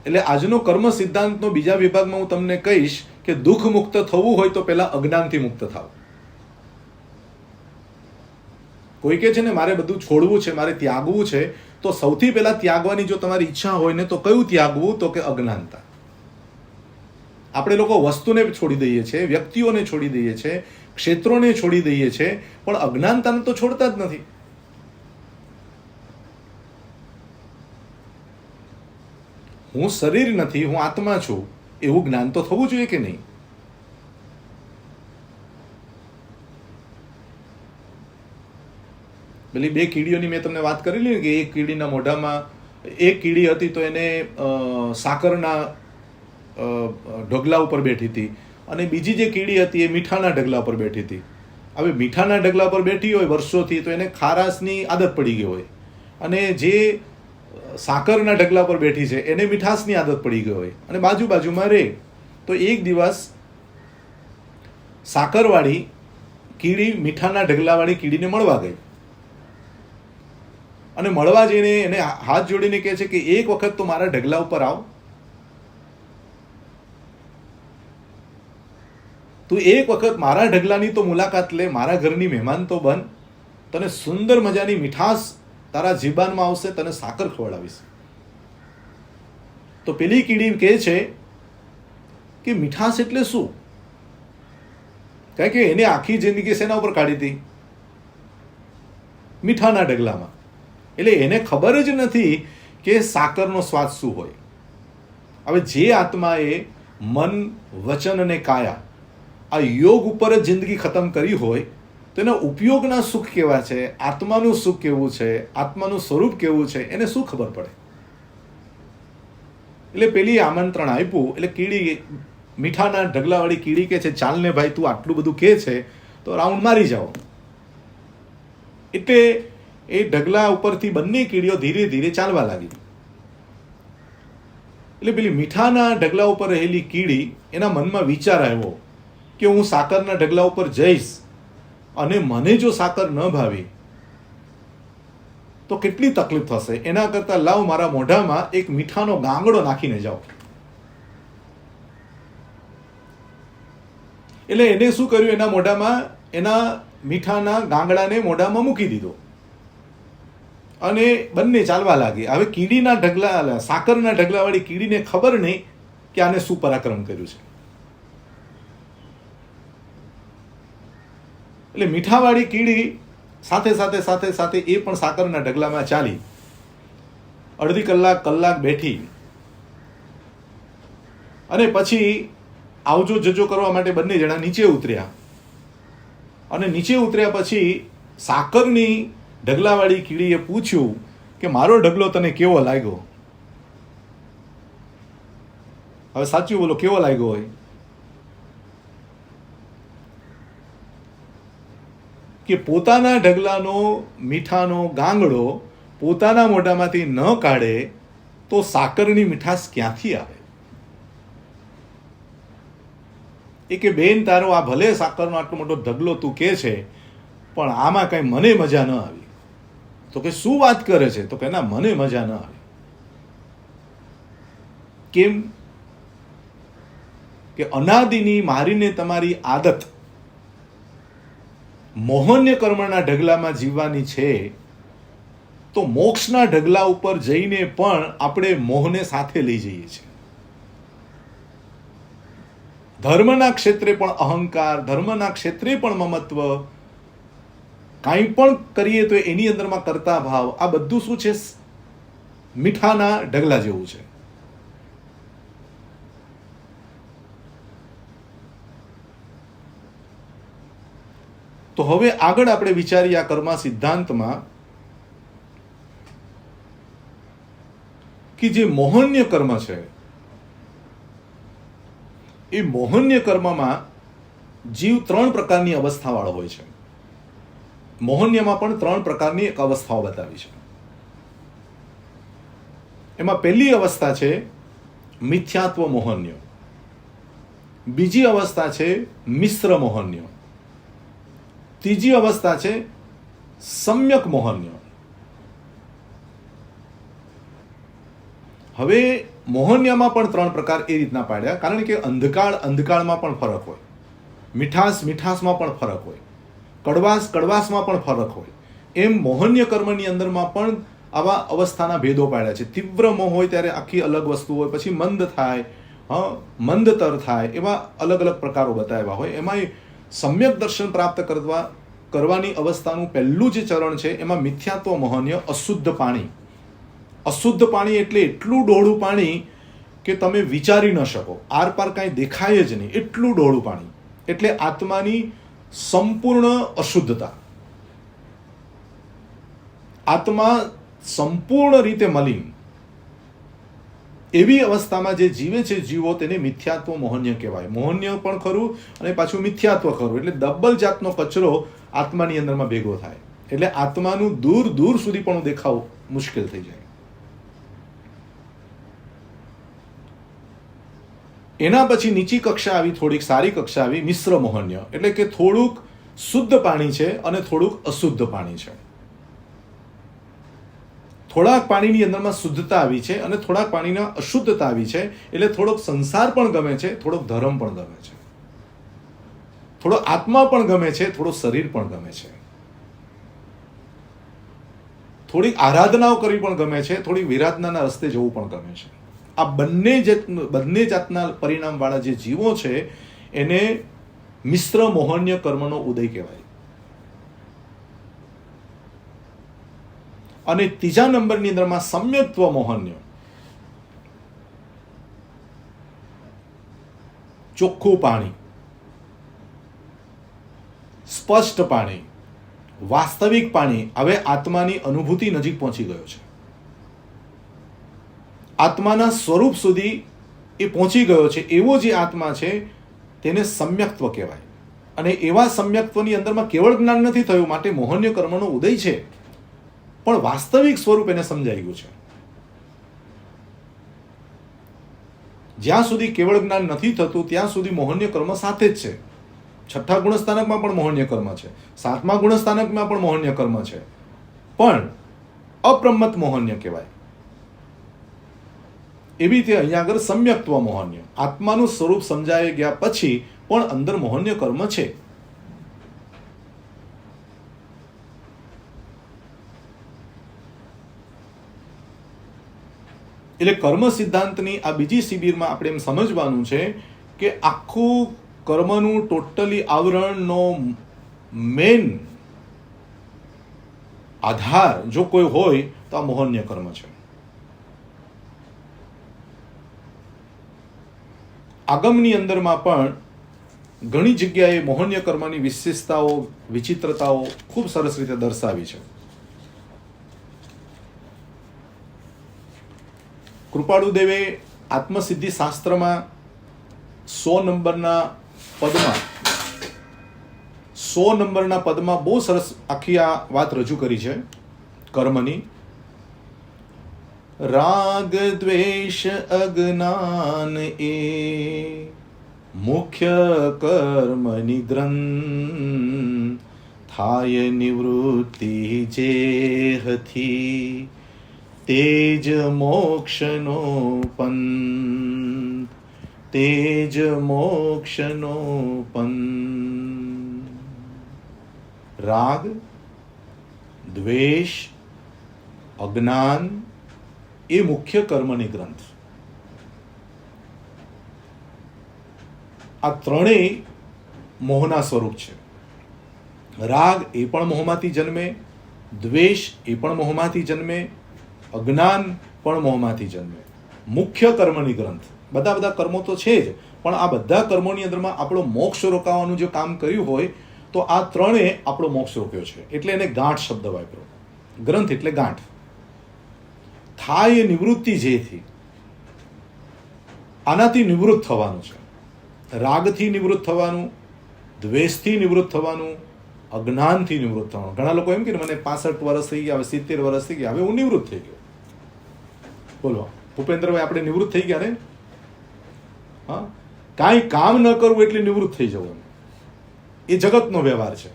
એટલે આજનો કર્મ સિદ્ધાંતનો બીજા વિભાગમાં હું તમને કહીશ કે દુઃખ મુક્ત થવું હોય તો પહેલા અજ્ઞાનથી મુક્ત થાવ. કોઈ કે છે ને મારે બધું છોડવું છે, મારે ત્યાગવું છે, તો સૌથી પહેલા ત્યાગવાની જો તમારી ઈચ્છા હોય ને તો કયું ત્યાગવું? તો કે અજ્ઞાનતા. આપણે લોકો વસ્તુને છોડી દઈએ છીએ, વ્યક્તિઓને છોડી દઈએ છીએ, ક્ષેત્રોને છોડી દઈએ છીએ, પણ અજ્ઞાનતાને તો છોડતા જ નથી. હું શરીર નથી, હું આત્મા છું, એવું જ્ઞાન તો થવું જોઈએ કે નહીં? પેલી બે કીડીઓની મેં તમને વાત કરેલી ને કે એક કીડીના મોઢામાં એક કીડી હતી તો એને સાકરના ઢગલા ઉપર બેઠી હતી, અને બીજી જે કીડી હતી એ મીઠાના ઢગલા પર બેઠી હતી. હવે મીઠાના ઢગલા પર બેઠી હોય વર્ષોથી તો એને ખારાશની આદત પડી ગઈ હોય, અને જે સાકરના ઢગલા પર બેઠી છે એને મીઠાશની આદત પડી ગઈ હોય, અને બાજુમાં રહે. તો એક દિવસ સાકરવાળી કીડી મીઠાના ઢગલાવાળી કીડીને મળવા ગઈ, અને મળવા જઈને એને હાથ જોડીને કહે છે કે એક વખત તો મારા ઢગલા ઉપર આવ, તું એક વખત મારા ઢગલાની તો મુલાકાત લે, મારા ઘરની મહેમાન તો બન, તને સુંદર મજાની મીઠાશ તારા જીબાનમાં આવશે, તને સાકર ખવડાવીશ. તો પેલી કીડી કહે છે કે મીઠાશ એટલે શું? કારણ કે એને આખી જિંદગી શેના ઉપર કાઢી હતી? મીઠાના ઢગલામાં. એટલે એને ખબર જ નથી કે સાકરનો સ્વાદ શું હોય. હવે જે આત્માએ મન, વચન અને કાયા આ યોગ ઉપર જ જિંદગી ખતમ કરી હોય તો એના ઉપયોગના સુખ કેવા છે, આત્માનું સુખ કેવું છે, આત્માનું સ્વરૂપ કેવું છે, એને શું ખબર પડે? એટલે પેલી આમંત્રણ આપ્યું એટલે કીડી, મીઠાના ઢગલાવાળી કીડી કે છે ચાલ ને ભાઈ, તું આટલું બધું કે છે તો રાઉન્ડ મારી જાઓ. એટલે એ ઢગલા ઉપરથી બંને કીડીઓ ધીરે ધીરે ચાલવા લાગી. એટલે પેલી મીઠાના ઢગલા ઉપર રહેલી કીડી, એના મનમાં વિચાર આવ્યો કે હું સાકરના ઢગલા ઉપર જઈશ અને મને જો સાકર ન ભાવી તો કેટલી તકલીફ થશે, એના કરતા લાવ મારા મોઢામાં એક મીઠાનો ગાંગડો નાખીને જાઓ. એટલે એને શું કર્યું? એના મોઢામાં એના મીઠાના ગાંગડાને મોઢામાં મૂકી દીધો અને બંને ચાલવા લાગી. હવે કીડીના ઢગલા, સાકરના ઢગલાવાળી કીડીને ખબર નહીં કે આને શું પરાક્રમ કર્યું છે. એટલે મીઠાવાળી કીડી સાથે એ પણ સાકરના ઢગલામાં ચાલી. અડધી કલાક બેઠી, અને પછી આવજો જજો કરવા માટે બંને જણા નીચે ઉતર્યા. અને નીચે ઉતર્યા પછી સાકરની ઢગલાવાળી કીડીએ પૂછ્યું કે મારો ઢગલો તને કેવો લાગ્યો? હવે સાચું બોલો, કેવો લાગ્યો હોય? કે પોતાના ઢગલાનો મીઠાનો ગાંગડો પોતાના મોઢામાંથી ન કાઢે તો સાકરની મીઠાશ ક્યાંથી આવે? એ કે બેન, તારો આ ભલે સાકરનો આટલો મોટો ઢગલો તું કે છે, પણ આમાં કઈ મને મજા ન આવી. તો કે શું વાત કરે છે? તો કે ના, મને મજા ન આવી. કેમ? કે અનાદિની મારીને તમારી આદત મોહન્ય કર્મના ઢગલામાં જીવવાની છે, તો મોક્ષના ઢગલા ઉપર જઈને પણ આપણે મોહને સાથે લઈ જઈએ છીએ. ધર્મના ક્ષેત્રે પણ અહંકાર, ધર્મના ક્ષેત્રે પણ મમત્વ, કાંઈ પણ કરીએ તો એની અંદરમાં કરતા ભાવ, આ બધું શું છે? મીઠાના ઢગલા જેવું છે. તો હવે આગળ આપણે વિચારીએ આ કર્મ સિદ્ધાંતમાં કે જે મોહન્ય કર્મ છે એ મોહન્ય કર્મમાં જીવ 3 પ્રકારની અવસ્થાવાળો હોય છે. મોહન્યમાં પણ 3 પ્રકારની એક અવસ્થાઓ બતાવી છે. એમાં પહેલી અવસ્થા છે મિથ્યાત્વ મોહન્ય, બીજી અવસ્થા છે મિશ્ર મોહન્ય, ત્રીજી અવસ્થા છે સમ્યક મોહન્ય. હવે મોહન્યમાં પણ 3 પ્રકાર એ રીતના પાડ્યા, કારણ કે અંધકાળમાં પણ ફરક હોય, મીઠાશમાં પણ ફરક હોય, કડવાશમાં પણ ફરક હોય. એમ મોહન્ય કર્મની અંદરમાં પણ આવા અવસ્થાના ભેદો પાડ્યા છે. તીવ્ર મોહ હોય ત્યારે આખી અલગ વસ્તુ હોય, પછી મંદ થાય, મંદતર થાય, એવા અલગ અલગ પ્રકારો બતાવ્યા હોય. એમાં સમ્યક દર્શન પ્રાપ્ત કરવાની અવસ્થાનું પહેલું જે ચરણ છે એમાં મિથ્યાત્વ મોહન્ય, અશુદ્ધ પાણી. અશુદ્ધ પાણી એટલે એટલું ડોળું પાણી કે તમે વિચારી ન શકો, આર પાર કાંઈ દેખાય જ નહીં, એટલું ડોળું પાણી. એટલે આત્માની સંપૂર્ણ અશુદ્ધતા, આત્મા સંપૂર્ણ રીતે મલિન. એવી અવસ્થામાં જે જીવે છે જીવો, તેને મિથ્યાત્વ મોહન્ય કહેવાય. મોહન્ય પણ ખરું અને પાછું મિથ્યાત્વ ખરું, એટલે ડબલ જાતનો કચરો આત્માની અંદરમાં ભેગો થાય. એટલે આત્માનું દૂર દૂર સુધી પણ દેખાવું મુશ્કેલ થઈ જાય. એના પછી નીચી કક્ષા આવી, થોડીક સારી કક્ષા આવી, મિશ્ર મોહન્ય, એટલે કે થોડુંક શુદ્ધ પાણી છે અને થોડુંક અશુદ્ધ પાણી છે. થોડાક પાણીની અંદરમાં શુદ્ધતા આવી છે અને થોડાક પાણીના અશુદ્ધતા આવી છે. એટલે થોડોક સંસાર પણ ગમે છે, થોડોક ધર્મ પણ ગમે છે, થોડો આત્મા પણ ગમે છે, થોડો શરીર પણ ગમે છે, થોડીક આરાધનાઓ કરવી પણ ગમે છે, થોડીક વિરાધનાના રસ્તે જવું પણ ગમે છે. આ બંને જાતના પરિણામવાળા જે જીવો છે એને મિશ્ર મોહન્ય કર્મનો ઉદય કહેવાય. અને ત્રીજા નંબરની અંદરમાં સમ્યક્ત્વ મોહન્ય, ચોખ્ખું પાણી, સ્પષ્ટ પાણી, વાસ્તવિક પાણી. હવે આત્માની અનુભૂતિ નજીક પહોંચી ગયો છે, આત્માના સ્વરૂપ સુધી એ પહોંચી ગયો છે. એવો જે આત્મા છે તેને સમ્યક્ત્વ કહેવાય. અને એવા સમ્યક્ત્વની અંદરમાં કેવળ જ્ઞાન નથી થયું, માટે મોહન્ય કર્મનો ઉદય છે, પણ વાસ્તવિક સ્વરૂપ એને સમજાઈ ગયું છે. જ્યાં સુધી કેવળ જ્ઞાન નથી થતું ત્યાં સુધી મોહન્ય કર્મ સાથે જ છે. 6થા ગુણસ્થાનકમાં પણ મોહન્ય કર્મ છે, 7મા ગુણસ્થાનકમાં પણ મોહન્ય કર્મ છે, પણ અપ્રમત્ત મોહન્ય કહેવાય. એવી રીતે અહીંયા આગળ સમ્યક્ત્વ મોહન્ય, આત્માનું સ્વરૂપ સમજાઈ ગયા પછી પણ અંદર મોહન્ય કર્મ છે. એટલે કર્મ સિદ્ધાંતની આ બીજી શિબિરમાં આપણે એમ સમજવાનું છે કે આખું કર્મનું ટોટલી આવરણનો મેન આધાર જો કોઈ હોય તો આ મોહન્ય કર્મ છે. આગમની અંદરમાં પણ ઘણી જગ્યાએ મોહન્ય કર્મની વિશેષતાઓ, વિચિત્રતાઓ ખૂબ સરસ રીતે દર્શાવી છે. કૃપાળુદેવે આત્મસિદ્ધિ શાસ્ત્રમાં 100 નંબરના પદમાં બહુ સરસ આખી આ વાત રજૂ કરી છે કર્મની. રાગ દ્વેષ અજ્ઞાન એ મુખ્ય કર્મની ગ્રંથ, થાય નિવૃત્તિ જેહથી તેજ મોક્ષનો પંથ, તેજ મોક્ષનો પંથ. રાગ, દ્વેષ, અજ્ઞાન એ મુખ્ય કર્મની ગ્રંથ. આ ત્રણેય મોહના સ્વરૂપ છે. રાગ એ પણ મોહમાંથી જન્મે, દ્વેષ એ પણ મોહમાંથી જન્મે, અજ્ઞાન પણ મોહમાંથી જન્મે. મુખ્ય કર્મની ગ્રંથ. બધા કર્મો તો છે જ, પણ આ બધા કર્મોની અંદરમાં આપણો મોક્ષ રોકાવાનું જે કામ કર્યું હોય તો આ ત્રણે આપણો મોક્ષ રોક્યો છે. એટલે એને ગાંઠ શબ્દ વાપર્યો. ગ્રંથ એટલે ગાંઠ. થાય નિવૃત્તિ જેથી, આનાથી નિવૃત્ત થવાનું છે. રાગથી નિવૃત્ત થવાનું, દ્વેષથી નિવૃત્ત થવાનું, અજ્ઞાનથી નિવૃત્ત થવાનું. ઘણા લોકો એમ કે મને 65 વર્ષ થઈ ગયા, હવે 70 વર્ષ થઈ ગયા, હવે હું નિવૃત્ત થઈ ગયો. બોલો ભૂપેન્દ્રભાઈ, આપણે નિવૃત્ત થઈ ગયા ને? હા, કાંઈ કામ ન કરવું એટલે નિવૃત્ત થઈ જવું, એ જગતનો વ્યવહાર છે.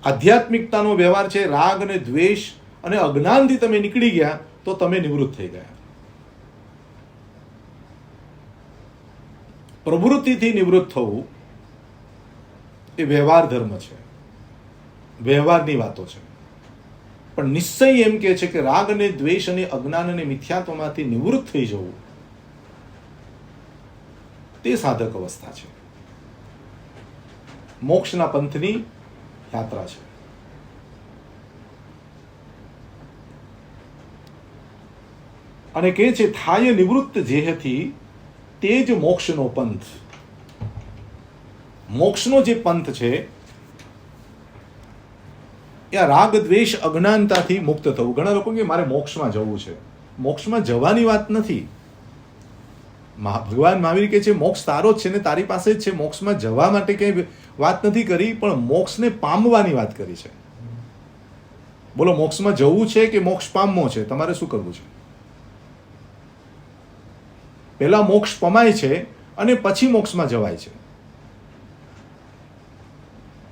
આધ્યાત્મિકતાનો વ્યવહાર છે. રાગ અને દ્વેષ અને અજ્ઞાનથી તમે નીકળી ગયા તો તમે નિવૃત્ત થઈ ગયા. પ્રવૃત્તિથી નિવૃત્ત થવું એ વ્યવહાર ધર્મ છે, વ્યવહારની વાતો છે. પણ નિશ્ચય એમ કે છે કે રાગ અને દ્વેષ અને અજ્ઞાન અને મિથ્યાત્વમાંથી નિવૃત્ત થઈ જવું તે સાધક અવસ્થા છે, મોક્ષના પંથની યાત્રા છે. અને કે છે થાય નિવૃત્ત જેહથી, તે જ મોક્ષનો પંથ. મોક્ષનો જે પંથ છે એ રાગ દ્વેષ અજ્ઞાનતાથી મુક્ત થવું. ઘણા લોકો કે મારે મોક્ષમાં જવું છે. મોક્ષમાં જવાની વાત નથી. ભગવાન મહાવીર કહે છે મોક્ષ તારો જ છે ને તારી પાસે જ છે. મોક્ષમાં જવા માટે કઈ વાત નથી કરી, પણ મોક્ષને પામવાની વાત કરી છે. બોલો, મોક્ષમાં જવું છે કે મોક્ષ પામવો છે? તમારે શું કરવું છે? પહેલા મોક્ષ પમાય છે અને પછી મોક્ષમાં જવાય છે.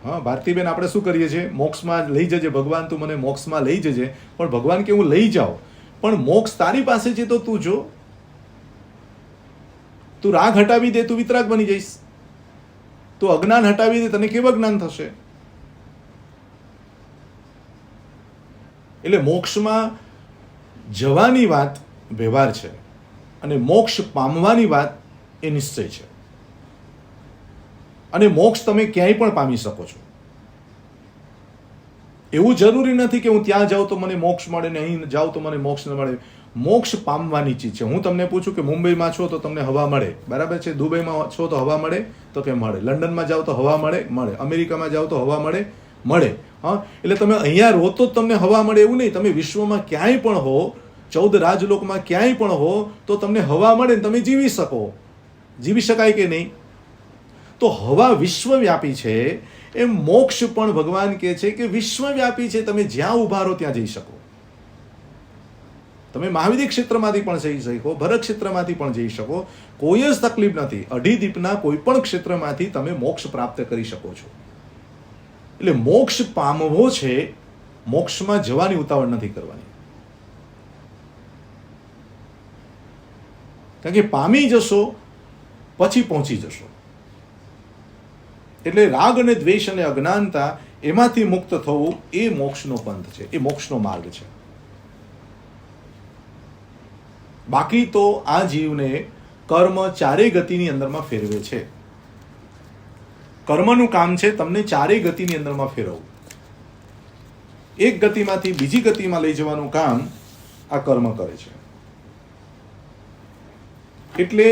હા ભારતીબેન, આપણે શું કરીએ છીએ? મોક્ષમાં લઈ જજે ભગવાન, તું મને મોક્ષમાં લઈ જજે. પણ ભગવાન કે હું લઈ જાઉં, પણ મોક્ષ તારી પાસે છે તો તું જો. તું રાગ હટાવી દે, તું વિતરાગ બની જઈશ. તું અજ્ઞાન હટાવી દે, તને કેવું જ્ઞાન થશે? એટલે મોક્ષમાં જવાની વાત વ્યવહાર છે અને મોક્ષ પામવાની વાત એ નિશ્ચય છે. અને મોક્ષ તમે ક્યાંય પણ પામી શકો છો. એવું જરૂરી નથી કે હું ત્યાં જાઉં તો મને મોક્ષ મળે ને અહીં જાઉં તો મને મોક્ષ ન મળે. મોક્ષ પામવાની ચીજ છે. હું તમને પૂછું કે મુંબઈમાં છો તો તમને હવા મળે, બરાબર છે? દુબઈમાં છો તો હવા મળે? તો કે મળે. લંડનમાં જાઓ તો હવા મળે? મળે. અમેરિકામાં જાઓ તો હવા મળે? મળે. હા, એટલે તમે અહીંયા રહો તો તમને હવા મળે એવું નહીં. તમે વિશ્વમાં ક્યાંય પણ હો, 14 રાજલોકમાં ક્યાંય પણ હો તો તમને હવા મળે ને તમે જીવી શકો. જીવી શકાય કે નહીં? તો હવા વિશ્વવ્યાપી છે, એમ મોક્ષ પણ ભગવાન કહે છે કે વિશ્વવ્યાપી છે. તમે જ્યાં ઊભા રહો ત્યાં જઈ શકો. તમે મહાવિદ્ય ક્ષેત્રમાંથી પણ જઈ શકો, ભરત ક્ષેત્રમાંથી પણ જઈ શકો. કોઈ જ તકલીફ નથી. અઢી દીપના કોઈ પણ ક્ષેત્રમાંથી તમે મોક્ષ પ્રાપ્ત કરી શકો છો. એટલે મોક્ષ પામવો છે, મોક્ષમાં જવાની ઉતાવળ નથી કરવાની. કારણ કે પામી જશો પછી પહોંચી જશો. એટલે રાગ અને દ્વેષ અને અજ્ઞાનતા એમાંથી મુક્ત થવું એ મોક્ષનો પંથ છે, એ મોક્ષનો માર્ગ છે. બાકી તો આ જીવને કર્મ ચારેય ગતિની અંદરમાં ફેરવે છે. કર્મનું કામ છે તમને ચારેય ગતિની અંદરમાં ફેરવવું. એક ગતિમાંથી બીજી ગતિમાં લઈ જવાનું કામ આ કર્મ કરે છે. એટલે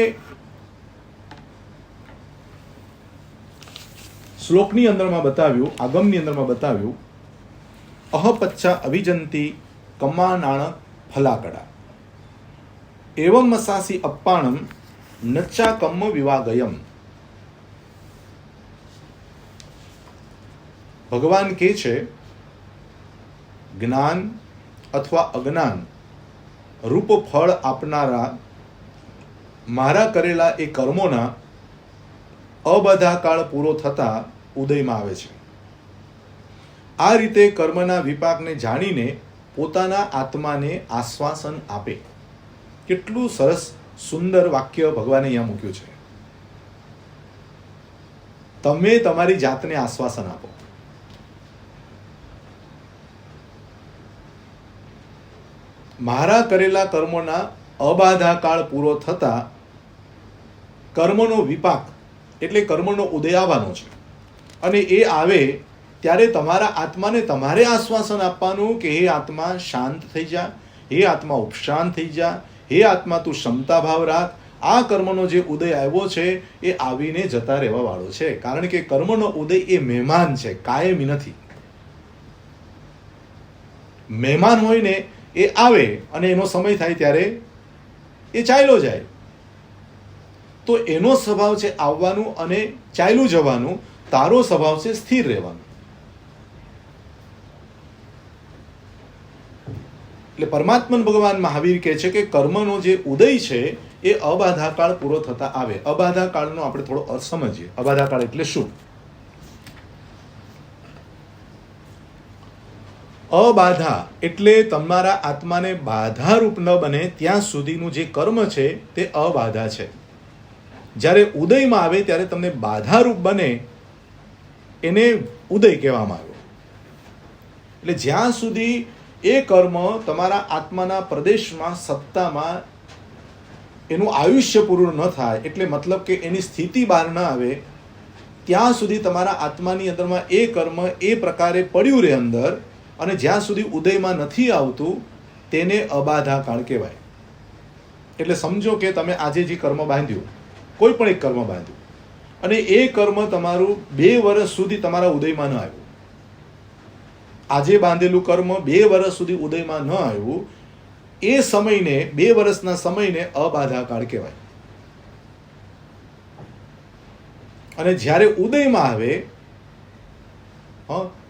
શ્લોકની અંદરમાં બતાવ્યું, આગમની અંદરમાં બતાવ્યું, અહપચ્છા અવિજંતી કમ્માનાણ ફલાકડા એવમ મસાસી અપ્પાણમ નચ્ચા કમ્મ વિવાગયમ. ભગવાન કહે છે જ્ઞાન અથવા અજ્ઞાન રૂપ ફળ આપનારા મારા કરેલા એ કર્મોના અબધા કાળ પૂરો થતા ઉદયમાં આવે છે. આ રીતે કર્મના વિપાકને જાણીને પોતાના આત્માને આશ્વાસન આપે. કેટલું સરસ સુંદર વાક્ય ભગવાને અહીંયા મૂક્યું છે. તમે તમારી જાતને આશ્વાસન આપો. મારા કરેલા કર્મોના અબાધા કાળ પૂરો થતા કર્મનો વિપાક એટલે કર્મનો ઉદય આવવાનો છે. અને એ આવે ત્યારે તમારા આત્માને તમારે આશ્વાસન આપવાનું કે હે આત્મા શાંત થઈ જા, હે આત્મા ઉપશાંત થઈ જા, હે આત્મા તું ક્ષમતા ભાવ રાખ, આ કર્મનો જે ઉદય આવ્યો છે એ આવીને જતા રહેવા વાળો છે, કારણ કે કર્મનો ઉદય એ મહેમાન છે, કાયમી નથી. મહેમાન હોય ને એ આવે અને એનો સમય થાય ત્યારે એ ચાલ્યો જાય. તો એનો સ્વભાવ છે આવવાનું અને ચાલ્યું જવાનું, તારો સ્વભાવ છે સ્થિર રહેવાનું. એટલે પરમાત્મન ભગવાન મહાવીર કહે છે કે કર્મનો જે ઉદય છે એ અબાધાકાળ પૂરો થતા આવે. અબાધાકાળનો આપણે થોડો અર્થ સમજીએ. અબાધાકાળ એટલે શું? અબાધા એટલે તમારા આત્માને બાધારૂપ ન બને ત્યાં સુધીનું જે કર્મ છે તે અબાધા છે. જ્યારે ઉદયમાં આવે ત્યારે તમને બાધારૂપ બને એને ઉદય કહેવામાં આવ્યો. એટલે જ્યાં સુધી એ કર્મ તમારા આત્માના પ્રદેશમાં, સત્તામાં એનું આયુષ્ય પૂરું ન થાય, એટલે મતલબ કે એની સ્થિતિ બહાર ન આવે, ત્યાં સુધી તમારા આત્માની અંદરમાં એ કર્મ એ પ્રકારે પડ્યું રહે અંદર, અને જ્યાં સુધી ઉદયમાં નથી આવતું તેને અબાધા કાળ કહેવાય. એટલે સમજો કે તમે આજે જે કર્મ બાંધ્યું, કોઈ પણ એક કર્મ બાંધ્યું, અને એ કર્મ તમારું 2 વર્ષ સુધી તમારા ઉદયમાં ન આવ્યું. આજે બાંધેલું કર્મ 2 વર્ષ સુધી ઉદયમાં ન આવ્યું, એ સમયને, 2 વર્ષના સમયને અબાધા કાળ કહેવાય. અને જ્યારે ઉદયમાં આવે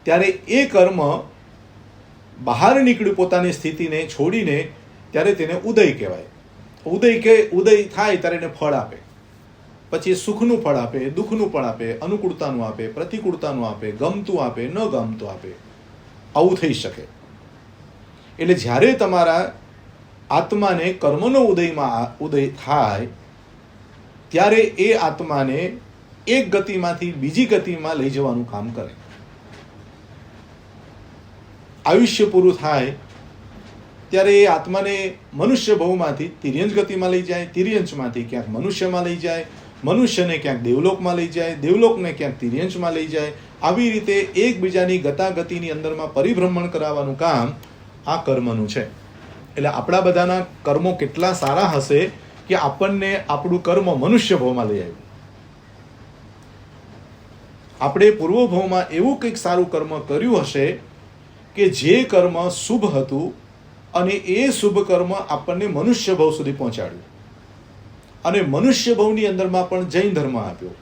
ત્યારે એ કર્મ બહાર નીકળ્યું પોતાની સ્થિતિને છોડીને, ત્યારે તેને ઉદય કહેવાય. ઉદય થાય ત્યારે એને ફળ આપે. પછી સુખનું ફળ આપે, દુઃખનું ફળ આપે, અનુકૂળતાનું આપે, પ્રતિકૂળતાનું આપે, ગમતું આપે, ન ગમતું આપે. આવું થઈ શકે. એટલે જ્યારે તમારા આત્માને કર્મનો ઉદય થાય ત્યારે એ આત્માને એક ગતિમાંથી બીજી ગતિમાં લઈ જવાનું કામ કરે. આયુષ્ય પૂરું થાય ત્યારે એ આત્માને મનુષ્ય ભવમાંથી તિર્યંચ ગતિમાં લઈ જાય, તિર્યંચમાંથી ક્યાંક મનુષ્યમાં લઈ જાય, મનુષ્યને ક્યાંક દેવલોકમાં લઈ જાય, દેવલોકને ક્યાંક તિર્યંચમાં લઈ જાય. આવી રીતે એકબીજાની ગતાગતિની અંદરમાં પરિભ્રમણ કરાવવાનું કામ આ કર્મનું છે. એટલે આપણા બધાના કર્મો કેટલા સારા હશે કે આપણને આપણું કર્મ મનુષ્ય ભવમાં લઈ આવ્યું. આપણે પૂર્વભવમાં એવું કંઈક સારું કર્મ કર્યું હશે કે જે કર્મ શુભ હતું, અને એ શુભ કર્મ આપણને મનુષ્ય ભવ સુધી પહોંચાડ્યું. અને મનુષ્ય ભવની અંદરમાં પણ જૈન ધર્મ આપ્યો.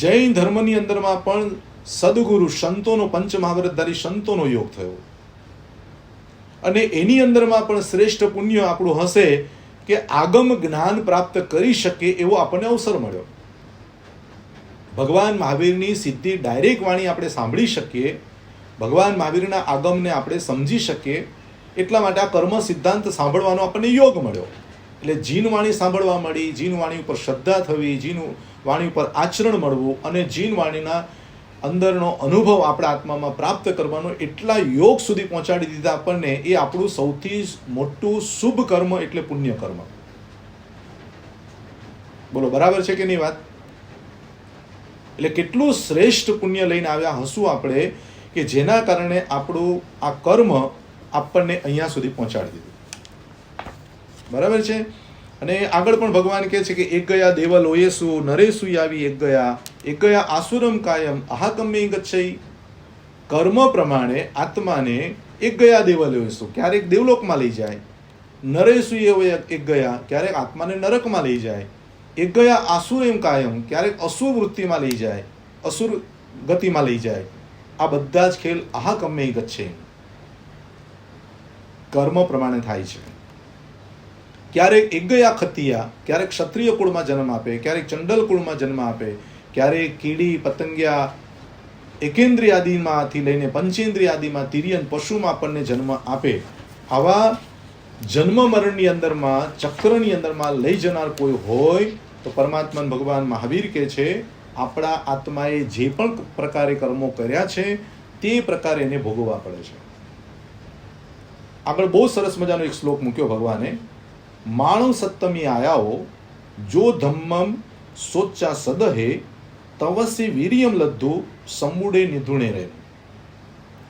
જૈન ધર્મની અંદરમાં પણ સદગુરુ સંતોનો, પંચમહાવરતધારી સંતોનો યોગ થયો. અને એની અંદરમાં પણ શ્રેષ્ઠ પુણ્ય આપણું હશે કે આગમ જ્ઞાન પ્રાપ્ત કરી શકે એવો આપણને અવસર મળ્યો. ભગવાન મહાવીરની સીધી ડાયરેક્ટ વાણી આપણે સાંભળી શકીએ, ભગવાન મહાવીરના આગમને આપણે સમજી શકીએ, એટલા માટે આ કર્મ સિદ્ધાંત સાંભળવાનો આપણને યોગ મળ્યો. એટલે જીન વાણી સાંભળવા મળી, જીન વાણી ઉપર શ્રદ્ધા થવી, જીન વાણી ઉપર આચરણ મળવું, અને જીન વાણીના અંદરનો અનુભવ આપણા આત્મામાં પ્રાપ્ત કરવાનો એટલા યોગ સુધી પહોંચાડી દીધા આપણને. એ આપણું સૌથી મોટું શુભ કર્મ એટલે પુણ્ય કર્મ. બોલો, બરાબર છે કે નહીં વાત? એટલે કેટલું શ્રેષ્ઠ પુણ્ય લઈને આવ્યા હશું આપણે, કે જેના કારણે આપણું આ કર્મ આપણને અહીંયા સુધી પહોંચાડી દીધું. બરાબર છે? અને આગળ પણ ભગવાન કહે છે કે એક ગયા દેવલોયેસુ નરેસુ યાવી એક ગયા આસુરમ કાયમ અહાકમ્ય ગચ્છઈ. કર્મ પ્રમાણે આત્માને એક ગયા દેવલોયેસુ, ક્યારેક દેવલોકમાં લઈ જાય, નરેસુ એક ગયા, ક્યારેક આત્માને નરકમાં લઈ જાય, એક ગયા આસુરમ કાયમ, ક્યારેક અસુર વૃત્તિમાં લઈ જાય, અસુર ગતિમાં લઈ જાય. આ બધા જ ખેલ અહાકમ્ય ગચ્છઈ, કર્મ પ્રમાણે થાય છે. ક્યારેક એક ગયા ખતિયા, ક્યારેક ક્ષત્રિય કુળમાં જન્મ આપે, ક્યારેક ચંડલ કુળમાં જન્મ આપે, ક્યારેક કીડી પતંગિયા એકેન્દ્રિય આદિમાંથી લઈને પંચેન્દ્રિય આદિમાં તિર્યન પશુમાં આપણને જન્મ આપે. આવા જન્મ મરણની અંદરમાં, ચક્રની અંદરમાં લઈ જનાર કોઈ હોય તો પરમાત્મા ભગવાન મહાવીર કહે છે આપણા આત્માએ જે પણ પ્રકારે કર્મો કર્યા છે તે પ્રકારે એને ભોગવવા પડે છે. આગળ બહુ સરસ મજાનો એક શ્લોક મૂક્યો ભગવાને, માણવ સત્તમી આયાઓ જો ધમ્મમ સોચા સદહે તવસી વીર્યમ લદ્ધુ સમૂડે નિધુણે રહે.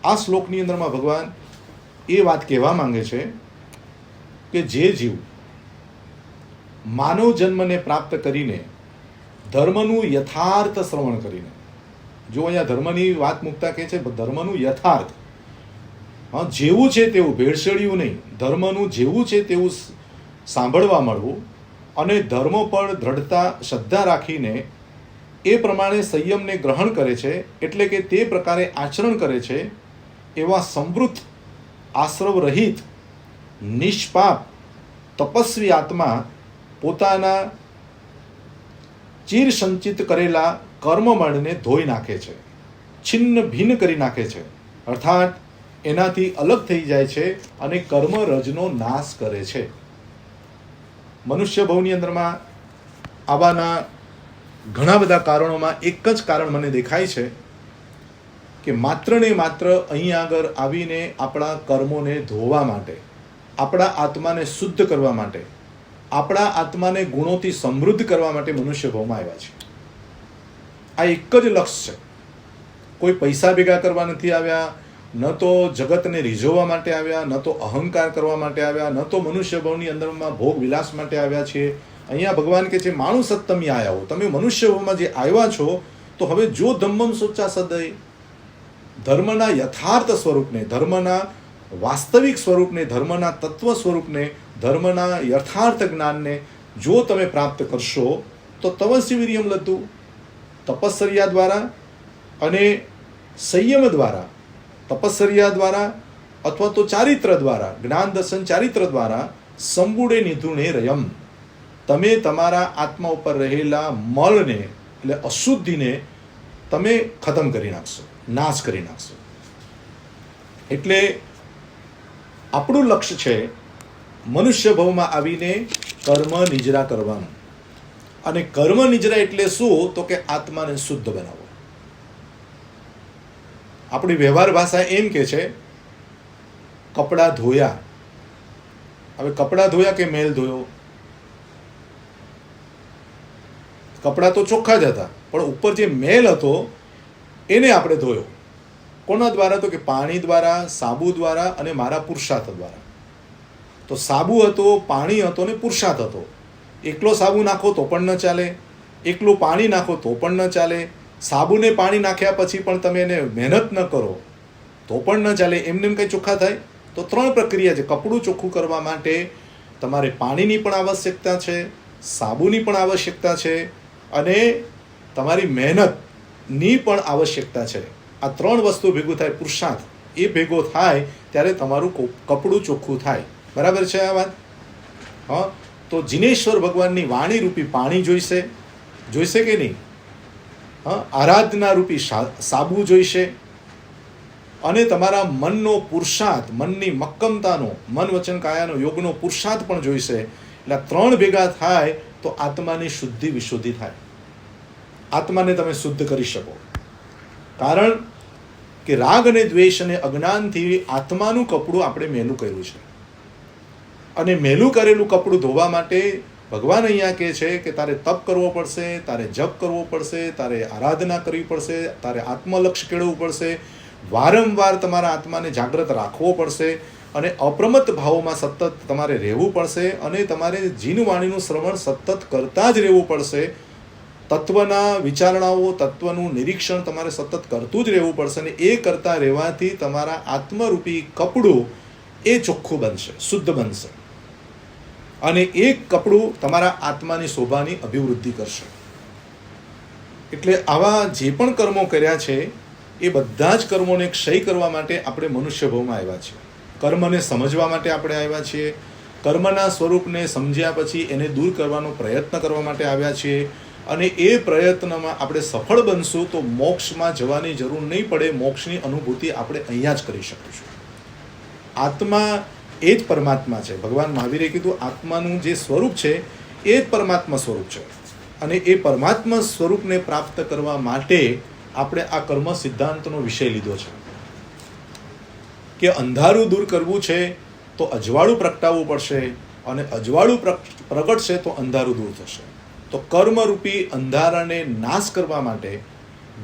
આ શ્લોકની અંદરમાં ભગવાન એ વાત કહેવા માંગે છે કે જે જીવ માનવ જન્મને પ્રાપ્ત કરીને ધર્મનું યથાર્થ શ્રવણ કરીને, જો અહીંયા ધર્મની વાત મૂકતા કહે છે ધર્મનું યથાર્થ, જેવું છે તેવું, ભેળસેળ્યું નહીં, ધર્મનું જેવું છે તેવું સાંભળવા મળવું અને ધર્મ પર દ્રઢતા શ્રદ્ધા રાખીને એ પ્રમાણે સંયમને ગ્રહણ કરે છે, એટલે કે તે પ્રકારે આચરણ કરે છે, એવા સમૃદ્ધ આશ્રવ રહિત નિષ્પાપ તપસ્વી આત્મા પોતાના ચીર સંચિત કરેલા કર્મમળને ધોઈ નાખે છે, છિન્ન ભિન્ન કરી નાખે છે, અર્થાત એનાથી અલગ થઈ જાય છે અને કર્મરજનો નાશ કરે છે. મનુષ્ય ભવની અંદરમાં આવાના ઘણા બધા કારણોમાં એક જ કારણ મને દેખાય છે કે માત્ર ને માત્ર અહીં આગળ આવીને આપણા કર્મોને ધોવા માટે, આપણા આત્માને શુદ્ધ કરવા માટે, આપણા આત્માને ગુણોથી સમૃદ્ધ કરવા માટે મનુષ્ય ભાવમાં આવ્યા છે. આ એક જ લક્ષ્ય છે. કોઈ પૈસા ભેગા કરવા નથી આવ્યા, ન તો જગતને રીઝવવા માટે આવ્યા, ન તો અહંકાર કરવા માટે આવ્યા, ન તો મનુષ્ય ભાવની અંદરમાં ભોગ વિલાસ માટે આવ્યા છીએ. અહીંયા ભગવાન કહે છે માણુસ તમે આયા હો, તમે મનુષ્ય ભાવમાં જે આવ્યા છો તો હવે જો ધમ્મમ સોચા સદય, ધર્મના યથાર્થ સ્વરૂપને, ધર્મના વાસ્તવિક સ્વરૂપને, ધર્મના તત્વ સ્વરૂપને, ધર્મના યથાર્થ જ્ઞાનને જો તમે પ્રાપ્ત કરશો તો તપસ્વી વીર્યમ લદ્ધુ, તપશ્ચર્યા દ્વારા અને સંયમ દ્વારા, તપશ્ચર્યા દ્વારા અથવા તો ચારિત્ર દ્વારા, જ્ઞાન દર્શન ચારિત્ર દ્વારા સંબુડે નિધુણે રયમ, તમે તમારા આત્મા ઉપર રહેલા મળને એટલે અશુદ્ધિને તમે ખતમ કરી નાખશો, નાશ કરી નાખશો. એટલે આપણું લક્ષ્ય છે મનુષ્ય ભવમાં આવીને કર્મ નિજરા કરવાનું. અને કર્મ નિજરા એટલે શું? તો કે આત્માને શુદ્ધ બનાવો. આપણી વ્યવહાર ભાષા એમ કે છે કપડાં ધોયા. હવે કપડાં ધોયા કે મેલ ધોયો? કપડાં તો ચોખ્ખા જ હતા, પણ ઉપર જે મેલ હતો એને આપણે ધોયો. કોના દ્વારા? તો કે પાણી દ્વારા, સાબુ દ્વારા અને મારા પુરુષાર્થ દ્વારા. તો સાબુ હતો, પાણી હતો ને પુરુષાર્થ હતો. એકલો સાબુ નાખો તો પણ ન ચાલે, એકલું પાણી નાખો તો પણ ન ચાલે, સાબુને પાણી નાખ્યા પછી પણ તમે એને મહેનત ન કરો તો પણ ન ચાલે. એમને કંઈ ચોખ્ખા થાય? તો 3 પ્રક્રિયા છે. કપડું ચોખ્ખું કરવા માટે તમારે પાણીની પણ આવશ્યકતા છે, સાબુની પણ આવશ્યકતા છે અને તમારી મહેનતની પણ આવશ્યકતા છે. આ 3 વસ્તુ ભેગું થાય, પુરુષાર્થ એ ભેગો થાય ત્યારે તમારું કપડું ચોખ્ખું થાય. બરાબર છે આ વાત? હા. તો જિનેશ્વર ભગવાનની વાણી રૂપી પાણી જોઈશે, જોઈશે કે નહીં? હા. આરાધના રૂપી સાબુ જોઈશે અને તમારા મનનો પુરુષાર્થ, મનની મક્કમતાનો, મન વચન કાયાનો યોગનો પુરુષાર્થ પણ જોઈશે. એટલે 3 ભેગા થાય તો આત્માની શુદ્ધિ વિશુદ્ધિ થાય. આત્માને તમે શુદ્ધ કરી શકો. કારણ કે રાગ અને દ્વેષ અને અજ્ઞાનથી આત્માનું કપડું આપણે મેલું કર્યું છે. અને મેલું કરેલું કપડું ધોવા માટે ભગવાન અહીંયા કહે છે કે તારે તપ કરવો પડશે, તારે જપ કરવો પડશે, તારે આરાધના કરવી પડશે, તારે આત્મલક્ષ્ય કેળવવું પડશે, વારંવાર તમારા આત્માને જાગૃત રાખવો પડશે અને અપ્રમત્ત ભાવોમાં સતત તમારે રહેવું પડશે અને તમારે જીનવાણીનું શ્રવણ સતત કરતા જ રહેવું પડશે. તત્વના વિચારણાઓ, તત્વનું નિરીક્ષણ તમારે સતત કરતું જ રહેવું પડશે અને એ કરતા રહેવાથી તમારા આત્મરૂપી કપડું એ ચોખ્ખું બનશે, શુદ્ધ બનશે અને એ કપડું તમારા આત્માની શોભાની અભિવૃદ્ધિ કરશે. એટલે આવા જે પણ કર્મો કર્યા છે એ બધા જ કર્મોને ક્ષય કરવા માટે આપણે મનુષ્ય ભાવમાં આવ્યા છીએ. કર્મને સમજવા માટે આપણે આવ્યા છીએ. કર્મના સ્વરૂપને સમજ્યા પછી એને દૂર કરવાનો પ્રયત્ન કરવા માટે આવ્યા છીએ અને એ પ્રયત્નમાં આપણે સફળ બનશું તો મોક્ષમાં જવાની જરૂર નહીં પડે. મોક્ષની અનુભૂતિ આપણે અહીંયા જ કરી શકીશું. આત્મા એ જ પરમાત્મા છે. ભગવાન મહાવીરે કીધું આત્માનું જે સ્વરૂપ છે એ જ પરમાત્મા સ્વરૂપ છે અને એ પરમાત્મા સ્વરૂપને પ્રાપ્ત કરવા માટે આપણે આ કર્મ સિદ્ધાંતનો વિષય લીધો છે કે અંધારું દૂર કરવું છે તો અજવાળું પ્રગટાવવું પડશે અને અજવાળું પ્રગટશે તો અંધારું દૂર થશે. તો કર્મરૂપી અંધારાને નાશ કરવા માટે,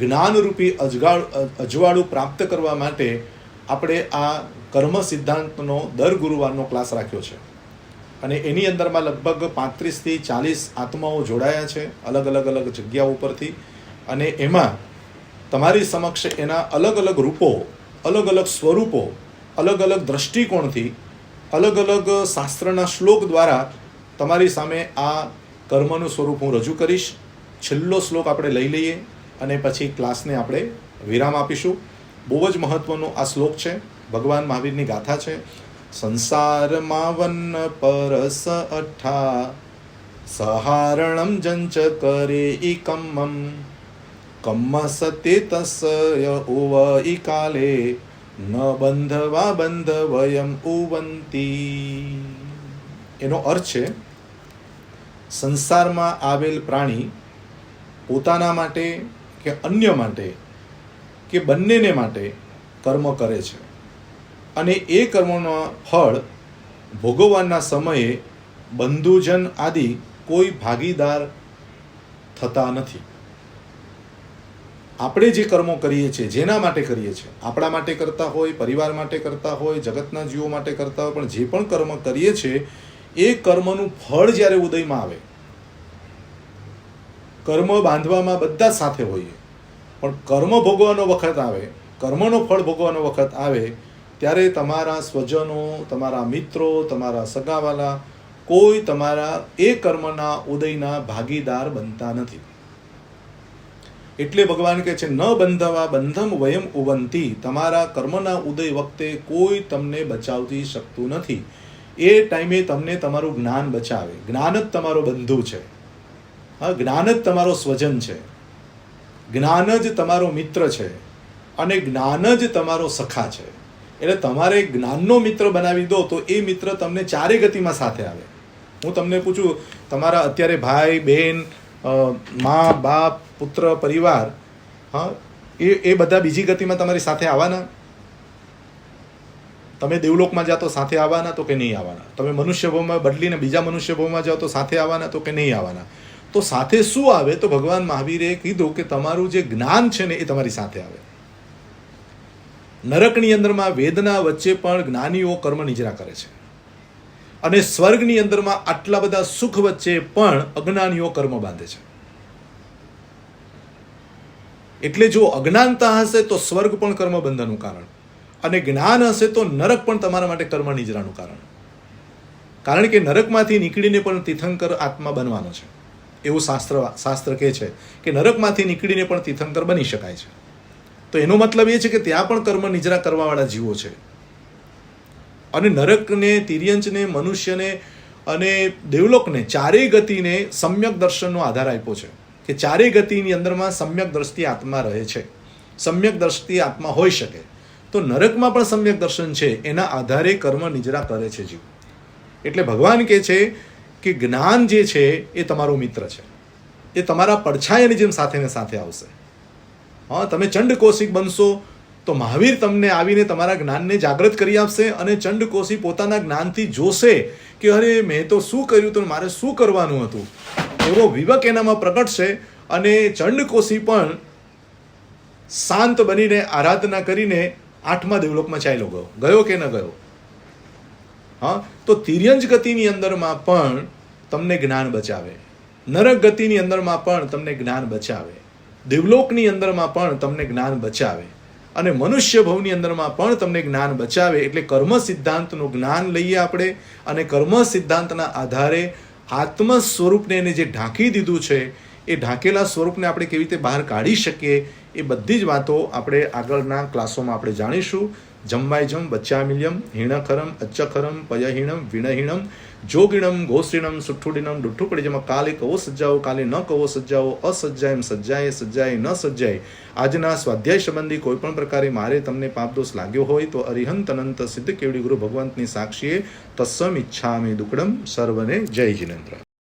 જ્ઞાનરૂપી અજવાળું પ્રાપ્ત કરવા માટે આપણે આ કર્મ સિદ્ધાંતનો દર ગુરુવારનો ક્લાસ રાખ્યો છે અને એની અંદરમાં લગભગ 35થી 40 આત્માઓ જોડાયા છે અલગ અલગ જગ્યાઓ ઉપરથી. અને એમાં તમારી સમક્ષ એના અલગ અલગ રૂપો, અલગ અલગ સ્વરૂપો, અલગ અલગ દ્રષ્ટિકોણથી, અલગ અલગ શાસ્ત્રના શ્લોક દ્વારા તમારી સામે આ કર્મનું સ્વરૂપ હું રજૂ કરીશ. છેલ્લો શ્લોક આપણે લઈ લઈએ અને પછી ક્લાસને આપણે વિરામ આપીશું. બહુ જ મહત્વનો આ શ્લોક છે, ભગવાન મહાવીરની ગાથા છે. સંસારમાં વન પરસ અઠ્ઠા સહારણમ જંચ કરે ઈ કમ્મમ કમ્મ સતે તસ્ય ઉવ ઈ કાલે ન બંધવા બંધવયમ ઉવંતી. એનો અર્થ છે સંસારમાં આવેલ પ્રાણી પોતાના માટે કે અન્ય માટે કે બંનેને માટે કર્મ કરે છે અને એ કર્મનો ફળ ભોગવવાના સમયે બંધુજન આદિ કોઈ ભાગીદાર થતા નથી. આપણે જે કર્મો કરીએ છીએ, જેના માટે કરીએ છીએ, આપણા માટે કરતા હોય, પરિવાર માટે કરતા હોય, જગતના જીવો માટે કરતા હોય, પણ જે પણ કર્મ કરીએ છીએ એ કર્મનું ફળ જ્યારે ઉદયમાં આવે, કર્મ બાંધવામાં બધા જ સાથે હોઈએ, પણ કર્મ ભોગવાનો વખત આવે, કર્મનો ફળ ભોગવાનો વખત આવે ત્યારે તમારા સ્વજનો, તમારા મિત્રો, તમારા સગાવાલા કોઈ તમારા એ કર્મના ઉદયના ભાગીદાર બનતા નથી. એટલે ભગવાન કહે છે ન બંધવા બંધમ વયમ ઉવંતી. તમારા કર્મના ઉદય વખતે કોઈ તમને બચાવતી શકતું નથી. એ ટાઈમે તમને તમારું જ્ઞાન બચાવે. જ્ઞાન જ તમારો બંધુ છે, હા, જ્ઞાન જ તમારો સ્વજન છે, જ્ઞાન જ તમારો મિત્ર છે અને જ્ઞાન જ તમારો સખા છે. એટલે તમારે જ્ઞાનનો મિત્ર બનાવી દો તો એ મિત્ર તમને ચારે ગતિમાં સાથે આવે. હું તમને પૂછું, તમારા અત્યારે ભાઈ બહેન, મા બાપ, પુત્ર, પરિવાર, હા, એ બધા બીજી ગતિમાં તમારી સાથે આવવાના? તમે દેવલોકમાં જાઓ તો સાથે આવવાના તો કે નહીં આવવાના? તમે મનુષ્યભાવમાં બદલીને બીજા મનુષ્યભાવમાં જાઓ તો સાથે આવવાના તો કે નહીં આવવાના? તો સાથે શું આવે? તો ભગવાન મહાવીરે કીધું કે તમારું જે જ્ઞાન છે ને એ તમારી સાથે આવે. નરકની અંદરમાં વેદના વચ્ચે પણ જ્ઞાનીઓ કર્મ નિજરા કરે છે અને સ્વર્ગની અંદરમાં આટલા બધા સુખ વચ્ચે પણ અજ્ઞાનીઓ કર્મ બાંધે છે. એટલે જો અજ્ઞાનતા હશે તો સ્વર્ગ પણ કર્મ બંધનનું કારણ, અને જ્ઞાન હશે તો નરક પણ તમારા માટે કર્મ નિજરાનું કારણ. કારણ કે નરકમાંથી નીકળીને પણ તીર્થંકર આત્મા બનવાનો છે એવું શાસ્ત્ર કહે છે કે નરકમાંથી નીકળીને પણ તીર્થંકર બની શકાય છે. તો એનો મતલબ એ છે કે ત્યાં પણ કર્મ નિજરા કરવાવાળા જીવો છે. અને નરકને, તિર્યંચને, મનુષ્યને અને દેવલોકને ચારેય ગતિને સમ્યક દર્શનનો આધાર આપ્યો છે કે ચારેય ગતિની અંદરમાં સમ્યક દ્રષ્ટિ આત્મા રહે છે, સમ્યક દ્રષ્ટિ આત્મા હોઈ શકે. તો નરકમાં પણ સમ્યક દર્શન છે, એના આધારે કર્મ નિજરા કરે છે જીવ. એટલે ભગવાન કહે છે કે જ્ઞાન જે છે એ તમારો મિત્ર છે, એ તમારા પડછાયાની જેમ સાથે ને સાથે આવશે. હા, તમે ચંડકોશિક બનશો તો મહાવીર તમને આવીને તમારા જ્ઞાનને જાગૃત કરી આપશે અને ચંડકોશી પોતાના જ્ઞાનથી જોશે કે અરે મેં તો શું કર્યું તો મારે શું કરવાનું હતું, એવો વિવેક એનામાં પ્રગટશે. અને ચંડકોશી પણ શાંત બનીને આરાધના કરીને 8મા દેવલોકમાં ચાલ્યો ગયો કે ન ગયો? હા, તો તિર્યંજ ગતિની અંદરમાં પણ તમને જ્ઞાન બચાવે, નરક ગતિની અંદરમાં પણ તમને જ્ઞાન બચાવે, દેવલોકની અંદરમાં પણ તમને જ્ઞાન બચાવે અને મનુષ્ય ભવની અંદરમાં પણ તમને જ્ઞાન બચાવે. એટલે કર્મ સિદ્ધાંતનું જ્ઞાન લઈએ આપણે અને કર્મ સિદ્ધાંતના આધારે આત્મ સ્વરૂપને એને જે ઢાંકી દીધું છે એ ઢાંકેલા સ્વરૂપને આપણે કેવી રીતે બહાર કાઢી શકીએ એ બધી જ વાતો આપણે આગળના ક્લાસોમાં આપણે જાણીશું. જમવાયજમ વચ્ચામિલ્યમ હીણખરમ અચ્ચખરમ પયહીણમ વિણહીણમ જોગીણમ ગોશ્રીણમ સુઠ્ઠુડીણમ ડુઠ્ઠુકડીજમ કાલે કવો સજ્જાઓ કાલે ન કવો સજ્જાઓ અસજ્જાય એમ સજ્જાય સજ્જાય ન સજ્જાય. આજના સ્વાધ્યાય સંબંધી કોઈ પણ પ્રકારે મારે તમને પાપદોષ લાગ્યો હોય તો અરિહંત અનંત સિદ્ધ કેવડી ગુરુ ભગવંતની સાક્ષીએ તસ્સમ ઈચ્છામિ દુકડમ. સર્વને જય જિનેન્દ્ર.